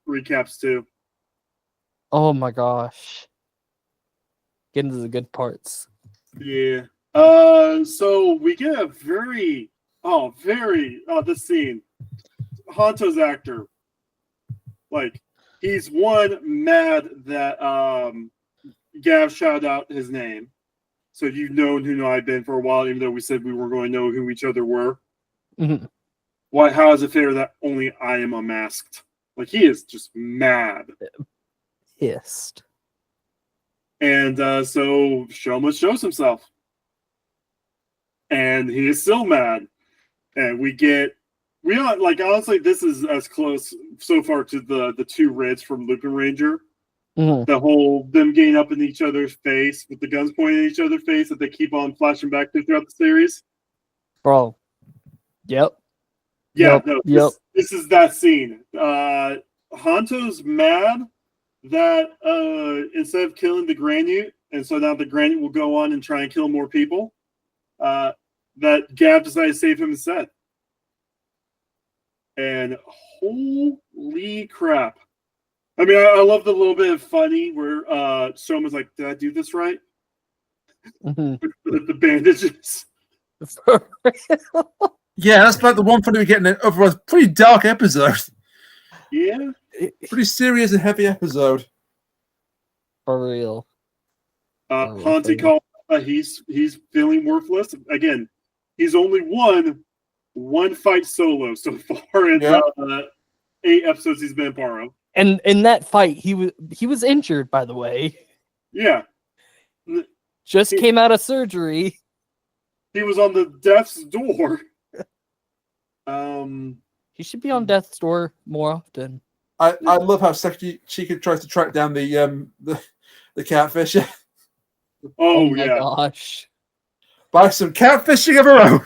recaps too. Oh my gosh, getting to the good parts. Yeah. So we get a this scene. Hanto's actor, like. He's mad that Gavv shouted out his name. So you've known who I've been for a while, even though we said we weren't going to know who each other were. Mm-hmm. Why? How is it fair that only I am unmasked? Like, he is just mad. Pissed. And so Shoma shows himself. And he is still mad. And honestly, this is as close so far to the two Reds from Lupin Ranger. Mm-hmm. The whole them getting up in each other's face with the guns pointing at each other's face that they keep on flashing back to throughout the series. Bro. Yep. Yeah, yep. This is that scene. Hanto's mad that instead of killing the Granute, and so now the Granute will go on and try and kill more people, that Gavv decided to save him instead. And holy crap. I mean, I love the little bit of funny where Shoma's like, did I do this right? Mm-hmm. the bandages. Yeah, that's like the one funny we get in an otherwise pretty dark episode. Yeah. Pretty serious and heavy episode. For real. Hanti called he's feeling worthless. Again, he's only one fight solo so far in 8 episodes he's been in Paro. And in that fight, he was injured, by the way. Yeah. Just came out of surgery. He was on the death's door. He should be on death's door more often. I love how Chica tries to track down the catfish. Oh my gosh. By some catfishing of her own.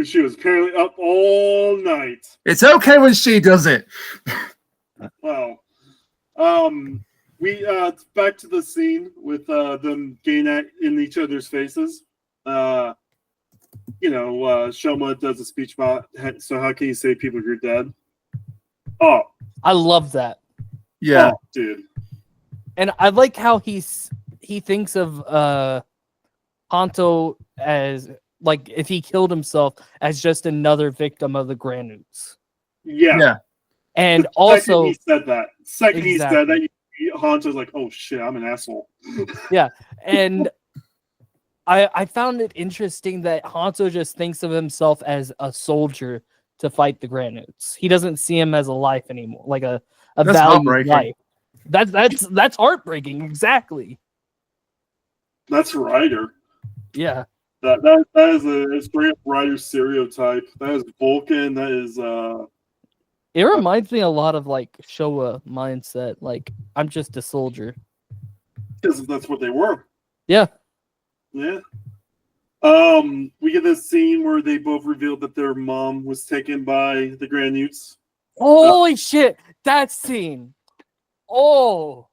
She was apparently up all night. It's okay when she does it. Well, we back to the scene with them getting in each other's faces. Shoma does a speech about, so how can you save people if you're dead? Oh, I love that. Yeah, dude. And I like how he thinks of Hanto as like if he killed himself as just another victim of the Granules. Yeah. And The also, he said that. Second he said Exactly. that, Hanzo's like, "Oh shit, I'm an asshole." and I found it interesting that Hanzo just thinks of himself as a soldier to fight the Granules. He doesn't see him as a life anymore, like a That's valued heartbreaking. life. That's heartbreaking. Exactly. That's Ryder. Yeah. That is a straight up Ryder stereotype. That is Vulcan. That is It reminds me a lot of like Showa mindset. Like I'm just a soldier. because that's what they were. Yeah. Yeah. We get this scene where they both revealed that their mom was taken by the Granules. Holy shit! That scene. Oh.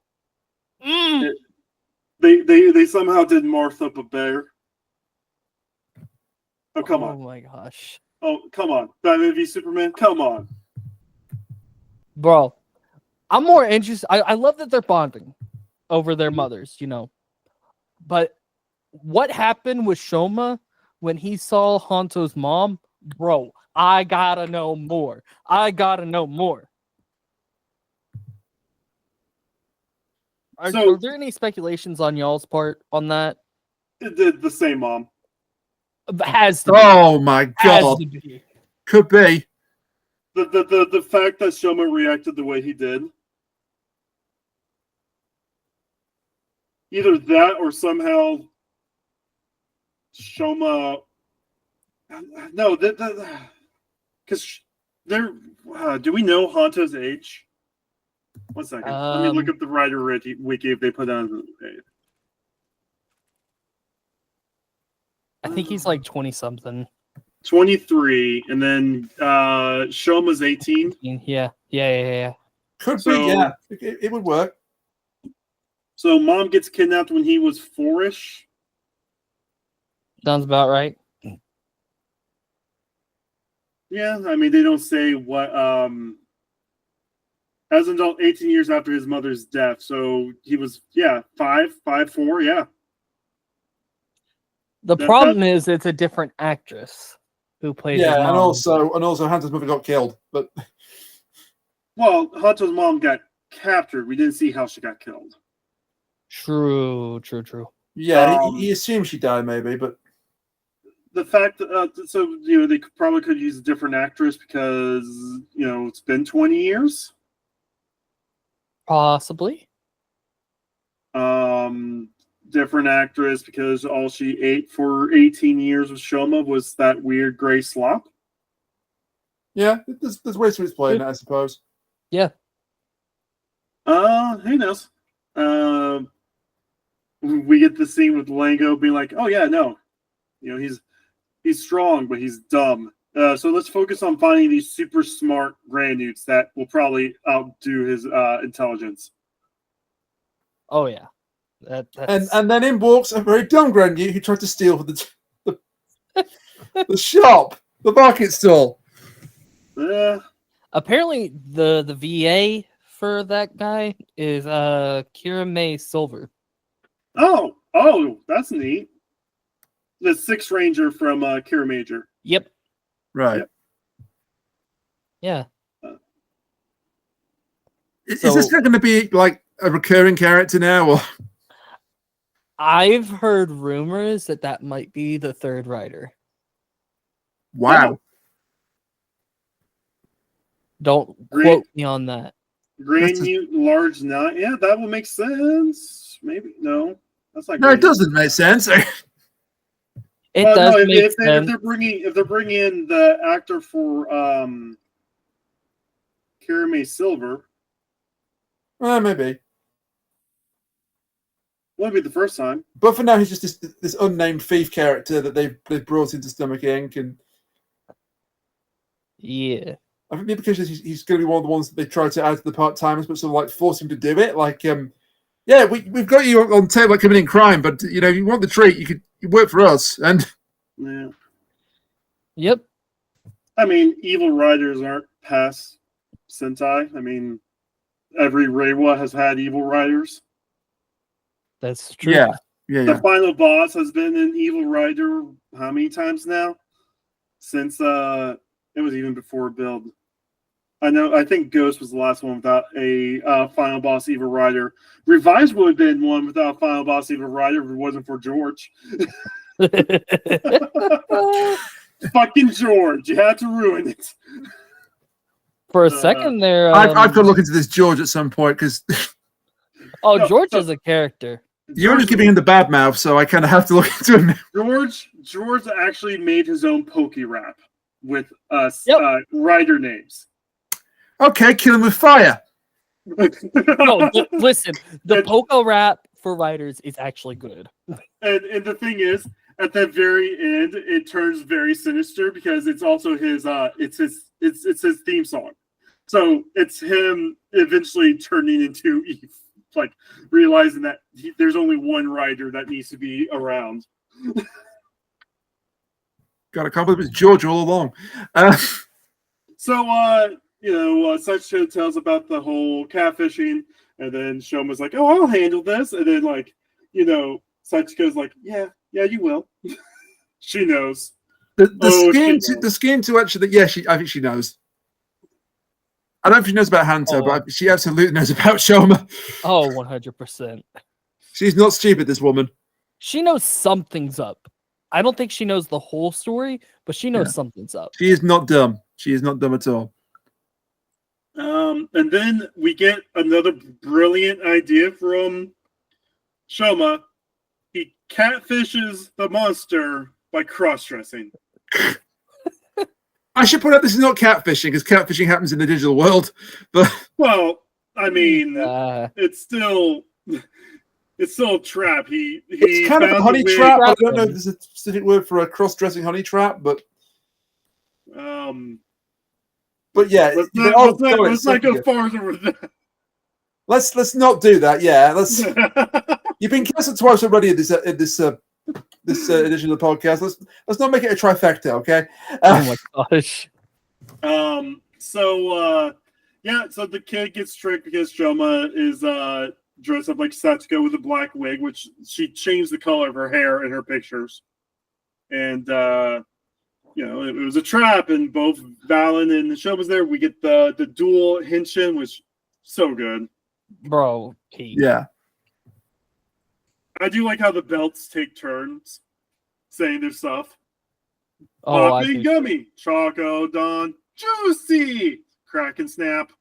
Mm. They somehow did Martha up a bear. Oh come Oh on! my gosh, Oh come on! Batman v Superman. Come on! bro. I'm more interested. I love that they're bonding over their mothers, you know. But what happened with Shoma when he saw Hanzo's mom? Bro, I gotta know more. I gotta know more. Are there any speculations on y'all's part on that? It did the same mom. Has to be. Oh my Has god. to be. Could be. The fact that Shoma reacted the way he did. Either that or somehow Shoma. No, because they're. Do we know Hanto's age? 1 second. Let me look up the writer wiki if they put on. I think he's like 20 something. 23, and then Shoma's 18. Yeah. Could So- be, yeah. It would work. So mom gets kidnapped when he was 4-ish. Sounds about right. Yeah, I mean they don't say what. As an adult, 18 years after his mother's death, so he was 5, 4, yeah. The problem is it's a different actress who plays his Yeah, mom. and also Hunter's mother got killed. But Well, Hanto's mom got captured. We didn't see how she got killed. True. yeah, he assumed she died maybe, but The fact that so they probably could use a different actress because it's been 20 years. Possibly. Different actress because all she ate for 18 years with Shoma was that weird gray slop. yeah, there's ways to explain it, I suppose. Yeah. Who knows? We get the scene with Lango being like, "Oh yeah, no, he's strong, but he's dumb." So let's focus on finding these super smart Granules that will probably outdo his intelligence. Oh yeah. That's... And then in walks a very dumb Granny who tried to steal the shop, the market stall. Apparently the VA for that guy is Kirame Silver. Oh, that's neat. The 6th Ranger from Kira Major. Yep. Right. Yeah. Is this going to be like a recurring character now, or? I've heard rumors that might be the 3rd writer. Wow. Don't quote me on that. Granute large nine. Yeah, that would make sense. Maybe no. That's like No, it doesn't make sense. It does no, make if sense. they're bringing in the actor for Kirame Silver, Maybe. wouldn't be the first time. But for now, he's just this unnamed thief character that they've brought into Stomach Inc. And Yeah. I think because he's going to be one of the ones that they try to add to the part-timers, but sort of like force him to do it. Like, we've got you on tape like committing crime, but you want the treat, you work for us. And Yeah. Yep. I mean, evil riders aren't past Sentai. I mean, every Reiwa has had evil riders. That's true. yeah, Yeah. final boss has been an evil rider how many times now? Since it was even before build. I think Ghost was the last one without a final boss evil rider. Revised would have been one without a final boss evil rider if it wasn't for George. Fucking George, you had to ruin it. For a second there, I've got to look into this George at some point because oh, George is a character. you're only giving him the bad mouth, so I kind of have to look into him. George actually made his own Poke Rap with rider names. Okay, kill him with fire. No, listen, the Poco rap for writers is actually good. And the thing is, at the very end, it turns very sinister because it's also his it's his theme song. So it's him eventually turning into Eve, like realizing that there's only one rider that needs to be around. God, I can't believe it's George all along. Sachiko tells about the whole catfishing, and then Shoma's like, "Oh, I'll handle this," and then Sachiko's like, "Yeah, you will." She knows. The scheme to actually, I think she knows. I don't know if she knows about Hanto, but she absolutely knows about Shoma. Oh, 100%. She's not stupid, this woman. She knows something's up. I don't think she knows the whole story, but she knows something's up. She is not dumb. She is not dumb at all. And then we get another brilliant idea from Shoma. He catfishes the monster by cross-dressing. I should point out this is not catfishing, because catfishing happens in the digital world. But well, I mean, it's still a trap. It's kind of a honey trap. I don't know if there's a specific word for a cross-dressing honey trap, but yeah, let's not go farther with that. Let's not do that. Yeah, let's. You've been cancelled twice already in this edition of the podcast. Let's not make it a trifecta, okay? Oh my gosh. So the kid gets tricked because Shoma is dressed up like Satsuko with a black wig, which she changed the color of her hair in her pictures, and it was a trap. And both Valen and Shoma's there. We get the dual Henshin, which so good, bro. Yeah. I do like how the belts take turns saying their stuff. Oh, Poppy gummy, Choco Don, juicy, crack and snap.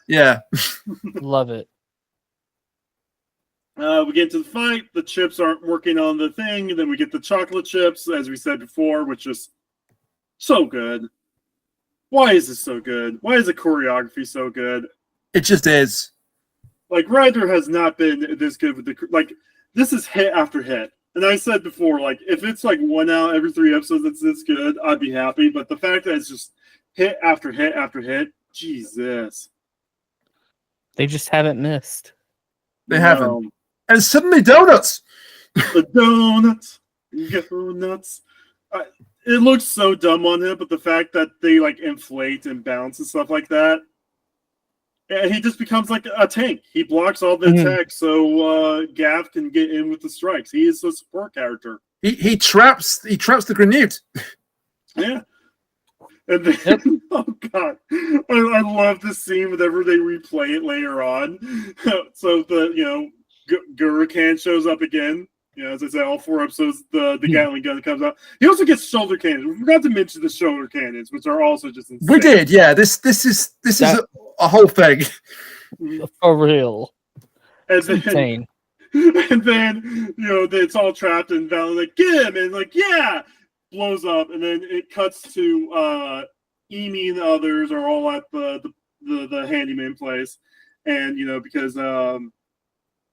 Yeah. Love it. We get into the fight. The chips aren't working on the thing. And then we get the chocolate chips, as we said before, which is so good. Why is this so good? Why is the choreography so good? It just is. Like, Ryder has not been this good with this is hit after hit. And I said before, like, if it's like 1 out every 3 episodes that's this good, I'd be happy. But the fact that it's just hit after hit after hit, Jesus. They just haven't missed. They haven't. And suddenly donuts. The donuts. Donuts. It looks so dumb on him, but the fact that they like inflate and bounce and stuff like that. And he just becomes like a tank. He blocks all the attacks so Gavv can get in with the strikes. He is a support character. He traps the grenade. Yeah. And then, oh god, I love this scene whenever they replay it later on. So the Gurucan shows up again. As I said, all 4 episodes, the Gatling gun comes out. He also gets shoulder cannons. We forgot to mention the shoulder cannons, which are also just insane. We did, yeah. This is a whole thing. For real. It's insane. And then it's all trapped, and Val like, get him, and like, yeah, blows up, and then it cuts to Emi and the others are all at the handyman place, and because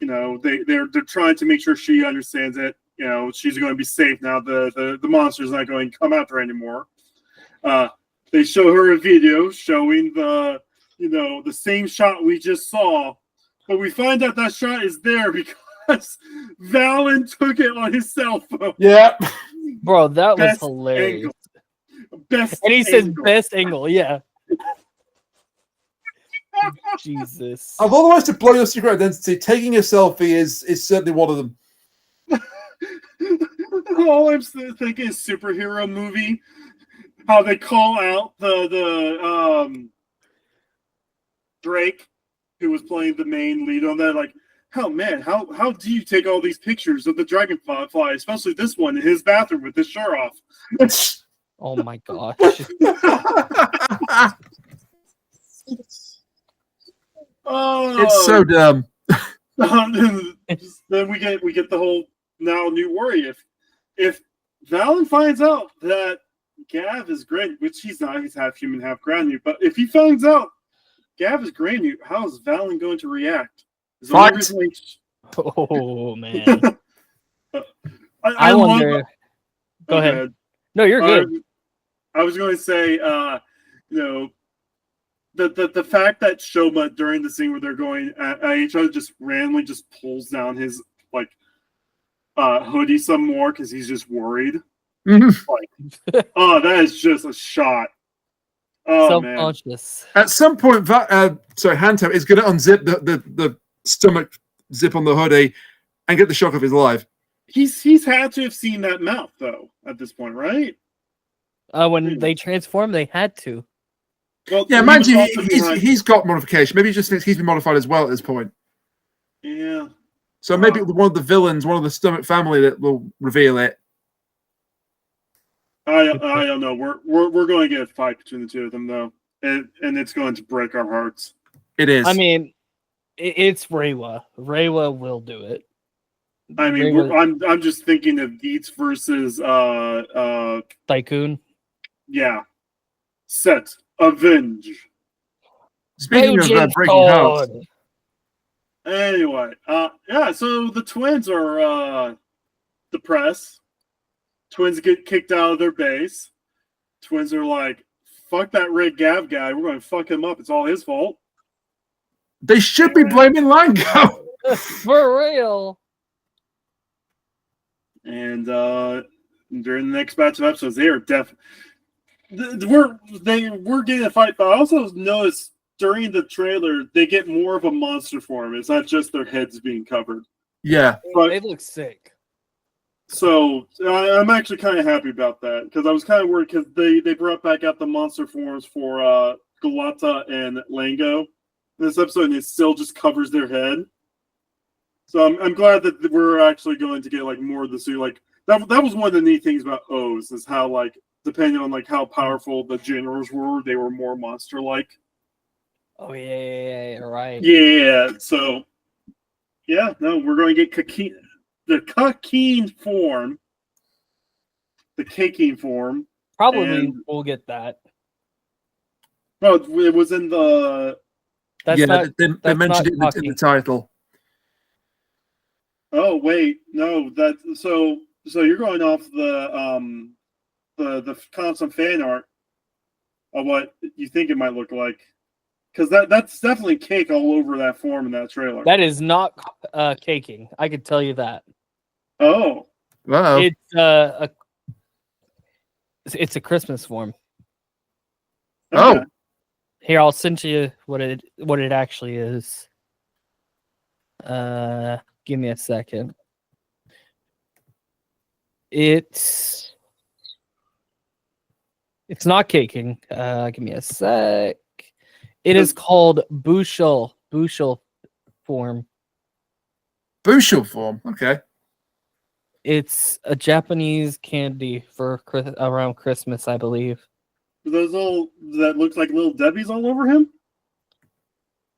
they're trying to make sure she understands it. She's going to be safe now. The monster's not going to come after her anymore. They show her a video showing the same shot we just saw, but we find out that shot is there because Valen took it on his cell phone. Yeah, bro, that was hilarious. And he says best angle, yeah. Jesus. Of all the ways to blow your secret identity, taking a selfie is certainly one of them. All I'm thinking is superhero movie. How they call out the Drake, who was playing the main lead on that, like, oh man, how do you take all these pictures of the dragonfly, especially this one in his bathroom with his shirt off? Oh my gosh. Oh, It's so dumb. then we get the whole now new worry. If Valen finds out that Gavv is Granite, which he's not, he's half human, half Granite, but if he finds out Gavv is Granite, how is Valen going to react? Is the only reason Oh man. I wonder. Go ahead. No, you're good. I was going to say, the fact that Shoma during the scene where they're going at each other just randomly just pulls down his hoodie some more because he's just worried. Mhm. Oh, that is just a shot. Oh, Self-conscious. At some point, Hanto is going to unzip the stomach zip on the hoodie and get the shock of his life. He's had to have seen that mouth though at this point, right? When they transform, they had to. Well, Yeah, mind you, he's got modification. Maybe he just thinks he's been modified as well at this point. Yeah. So maybe one of the villains, one of the stomach family, that will reveal it. I don't know. We're going to get a fight between the two of them though, and it's going to break our hearts. It is. I mean, it's Reiwa. Reiwa will do it. I mean, I'm just thinking of Beats versus Tycoon. Yeah. Set. Avenge. Speaking of breaking hearts. Anyway, yeah, so the twins are depressed. Twins get kicked out of their base. Twins are like, fuck that red Gavv guy. We're going to fuck him up. It's all his fault. They should be blaming Lango. For real. And during the next batch of episodes, they are we're getting a fight, but I also noticed during the trailer they get more of a monster form. It's not just their heads being covered. Yeah, but they look sick. So I'm actually kind of happy about that because I was kind of worried because they brought back out the monster forms for Galata and Lango in this episode, and it still just covers their head. So I'm glad that we're actually going to get like more of the suit. Like that was one of the neat things about O's is how like depending on like how powerful the generals were, they were more monster like. Oh yeah, right. Yeah, so yeah, no, we're going to get the Kakeen form, the Kakeen form. Probably we'll get that. No, it was in the. They mentioned it in the title. Oh wait, no, that so you're going off the constant fan art of what you think it might look like, because that's definitely cake all over that form in that trailer. That is not caking. I can tell you that. Oh, wow! It's a Christmas form. Okay. Oh, here I'll send you what it actually is. Give me a second. It's not caking. Give me a sec. It is called Bushel form. Bushel form. Okay. It's a Japanese candy for around Christmas, I believe. those all that looks like little Debbie's all over him.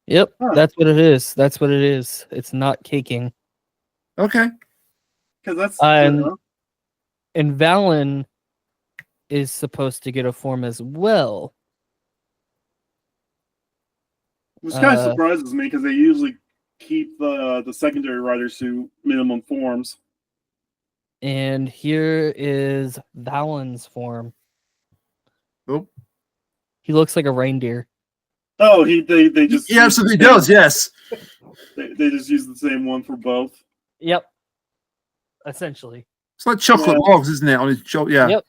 Yep, Huh. That's what it is. That's what it is. It's not caking. Okay. Because that's and Valen is supposed to get a form as well. which kind of surprises me because they usually keep the secondary riders to minimum forms. And here is Valen's form. Oh. He looks like a reindeer. Oh, they just He absolutely does. Yes. They just use the same one for both. Yep. Essentially. It's like chocolate logs, isn't it? On his yeah. Yep.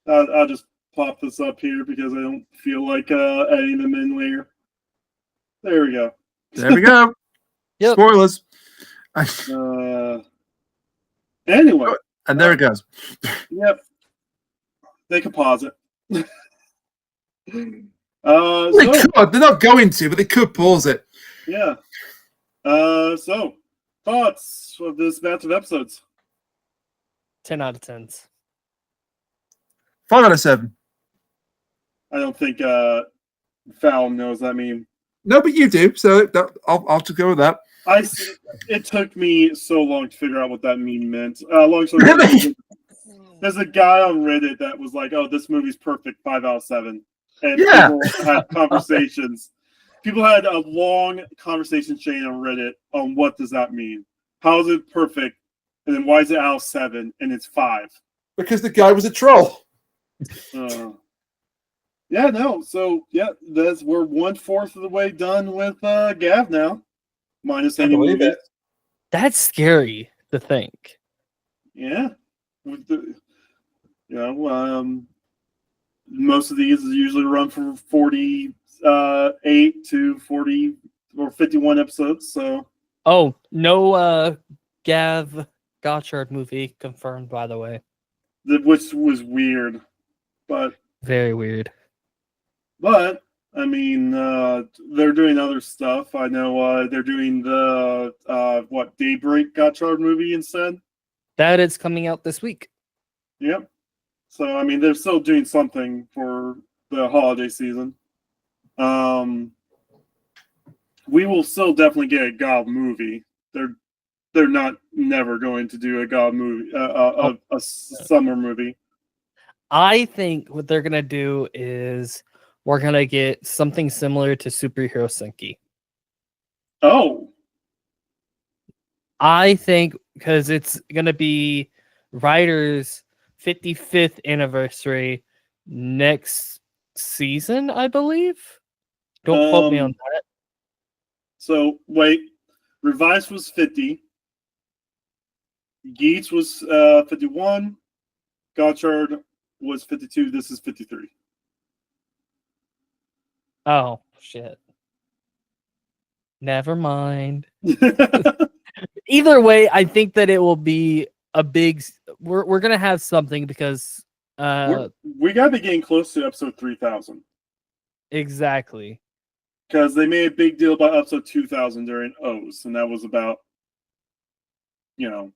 I'll just pop this up here because I don't feel like adding them in later. There we go. There we go. Yep. Spoilers. Anyway, And there it goes. yep, they can pause it. They So could. They're not going to, but they could pause it. yeah. So thoughts of this batch of episodes? 10 out of 10s. 5 out of 7. I don't think Foul knows that meme. No, but you do. So I'll just go with that. It took me so long to figure out what that meme meant. Long story short, Really? there's a guy on Reddit that was like, "Oh, this movie's perfect, 5 out of 7," and Yeah. people had conversations. People had a long conversation chain on Reddit on what does that mean? How is it perfect? And then why is it out of 7 and it's 5? Because the guy was a troll. Yeah, no. So yeah, we're 1/4 of the way done with Gavv now, minus I any believe movies. it. That's scary to think. Yeah, with the, most of these usually run for 48 to 40 or 51 episodes. So Oh, no Gavv Gotchard movie confirmed, by the way. which was weird, but Very weird. I mean, they're doing other stuff. I know they're doing the Daybreak Gotchard movie instead. That is coming out this week. Yep. So I mean, they're still doing something for the holiday season. We will still definitely get a Gavv movie. They're not never going to do a Gavv movie, a summer movie. I think what they're gonna do is we're gonna get something similar to Superhero Senki. Oh, I think because it's gonna be Ryder's 55th anniversary next season, I believe. Don't quote me on that. so wait, Revised was 50. Geets was 51. Gotchard was 52. This is 53. Oh shit. Never mind. Either way, I think that it will be a big. We're gonna have something because we gotta be getting close to episode 3,000 exactly. because they made a big deal about episode 2,000 during O's, and that was about 10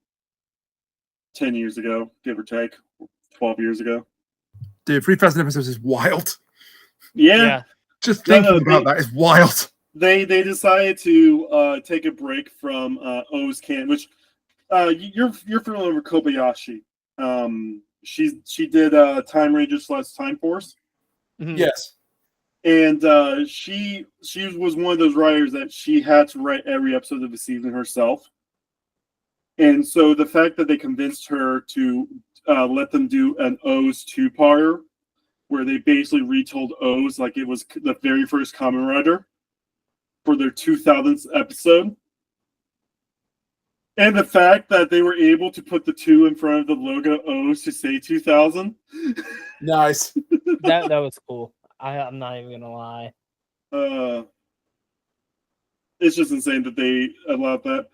years ago, give or take, 12 years ago. Dude, 3,000 episodes is wild. Yeah. Just thinking about that is wild. They decided to take a break from O's can, which you're familiar with Kobayashi. She did Time Rangers / Time Force. Mhm. Yes. And she was one of those writers that she had to write every episode of the season herself. And so the fact that they convinced her to let them do an O's 2-parter, where they basically retold O's like it was the very first Kamen Rider for their 2000th episode. And the fact that they were able to put the 2 in front of the logo O's to say 2000. Nice. That was cool. I'm not even gonna lie. It's just insane that they allowed that.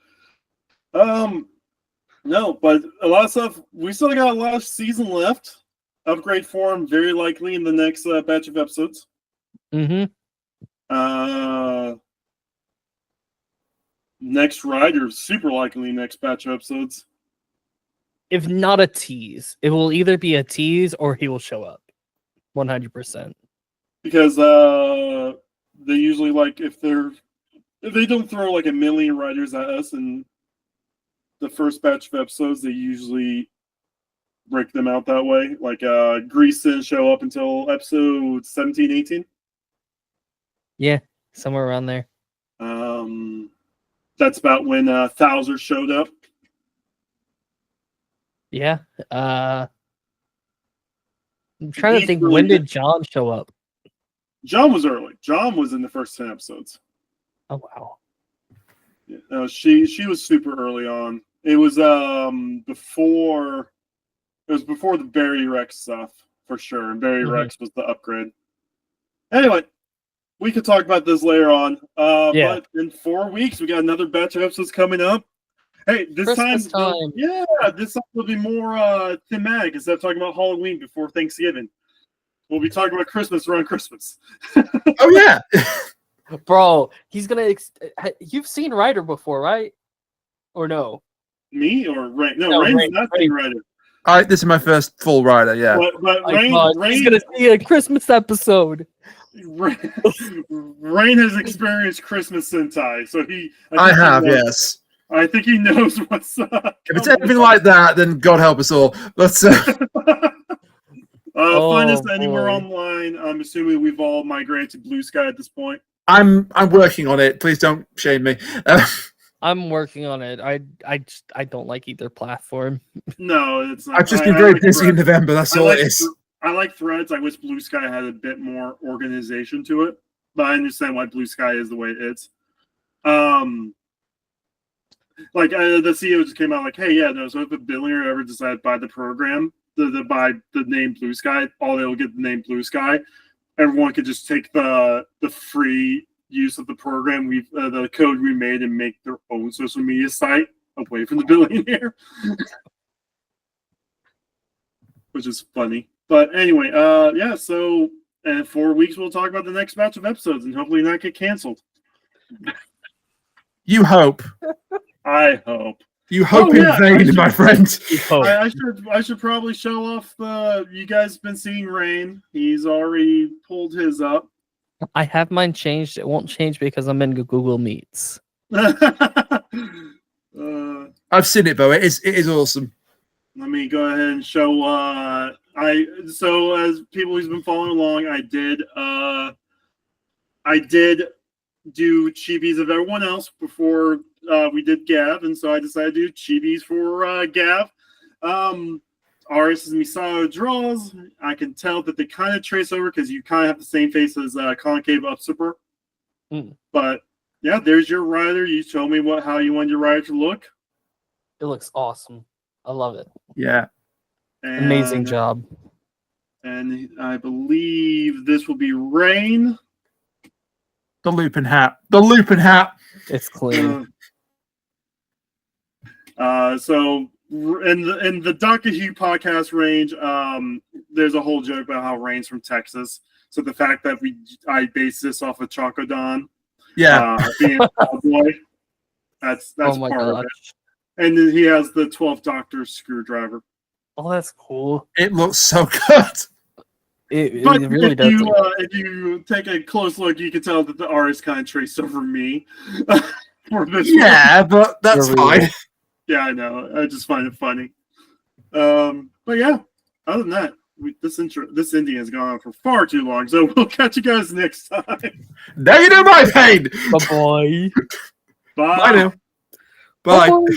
No, but a lot of stuff. We still got a lot of season left. Upgrade form very likely in the next batch of episodes. Mm-hmm. Next rider super likely next batch of episodes. If not a tease, it will either be a tease or he will show up. 100%. Because they usually like if they don't throw like a million riders at us in the first batch of episodes, they usually break them out that way. Like Grease didn't show up until episode 17, 18. Yeah, somewhere around there. That's about when Thouser showed up. Yeah. I'm trying to He's think, really when good. did John show up? John was early. John was in the first 10 episodes. Oh wow. Yeah, she was super early on. It was before the Barry Rex stuff for sure. And Barry Rex was the upgrade. Anyway, we could talk about this later on. Yeah. But in 4 weeks, we got another batch of episodes coming up. Hey, this Christmas time, time. yeah, this time will be more thematic instead of talking about Halloween before Thanksgiving. We'll be talking about Christmas around Christmas. Oh yeah. Bro, he's gonna. You've seen Ryder before, right? Or no? Me or Rain? No, No, Rain's Rain, not Rain. being Ryder. This is my first full rider. Yeah. But My Rain, God, he's Rain, gonna see a Christmas episode. Rain has experienced Christmas Sentai, so I think he have. knows- Yes. I think he knows what's up. If it's anything like that, then God help us all. But find us Oh, anywhere boy. online. I'm assuming we've all migrated to Blue Sky at this point. I'm working on it. Please don't shame me. I'm working on it. I don't like either platform. No, it's not. I've just been very busy in Threads. November. That's all it is. I like Threads. I wish Blue Sky had a bit more organization to it, but I understand why Blue Sky is the way it is. The CEO just came out like, "Hey, yeah, no. So if a billionaire ever decided to buy the program, buy the name Blue Sky, all they'll get the name Blue Sky. Everyone could just take the free use of the program the code we made and make their own social media site away from the billionaire." Which is funny. But anyway, yeah, so in 4 weeks we'll talk about the next batch of episodes and hopefully not get canceled. You hope. I hope. You hope Oh, yeah, in vain, my friend. I should probably show off you guys been seeing Rain. He's already pulled his up. I have mine changed. It won't change because I'm in Google Meets. I've seen it, Bo. It is awesome. Let me go ahead and show so as people who's been following along, I did do chibis of everyone else before we did Gavv, and so I decided to do chibis for Gavv. Ours is MisatoDraws. I can tell that they kind of trace over because you kind of have the same face as Concave Upsuper. But yeah, there's your rider. You told me how you want your rider to look. It looks awesome. I love it. Yeah. And, Amazing job. And I believe this will be Rain. The looping hat. The looping hat. It's clean. So in the Dr. Hugh podcast range, there's a whole joke about how Rain's from Texas. So the fact that I based this off of Chocodon, being a cowboy, that's Oh my part of gosh. it. And then he has the 12th Doctor screwdriver. Oh, that's cool. It looks so good. It But really does. if you take a close look, you can tell that the artist kind of traced over me. For this one. Yeah, but that's You're fine. real. Yeah, I know. I just find it funny. But yeah, other than that, this Indian has gone on for far too long. So we'll catch you guys next time. Now you know my pain. Bye-bye. Bye. Bye now. Bye. Bye-bye.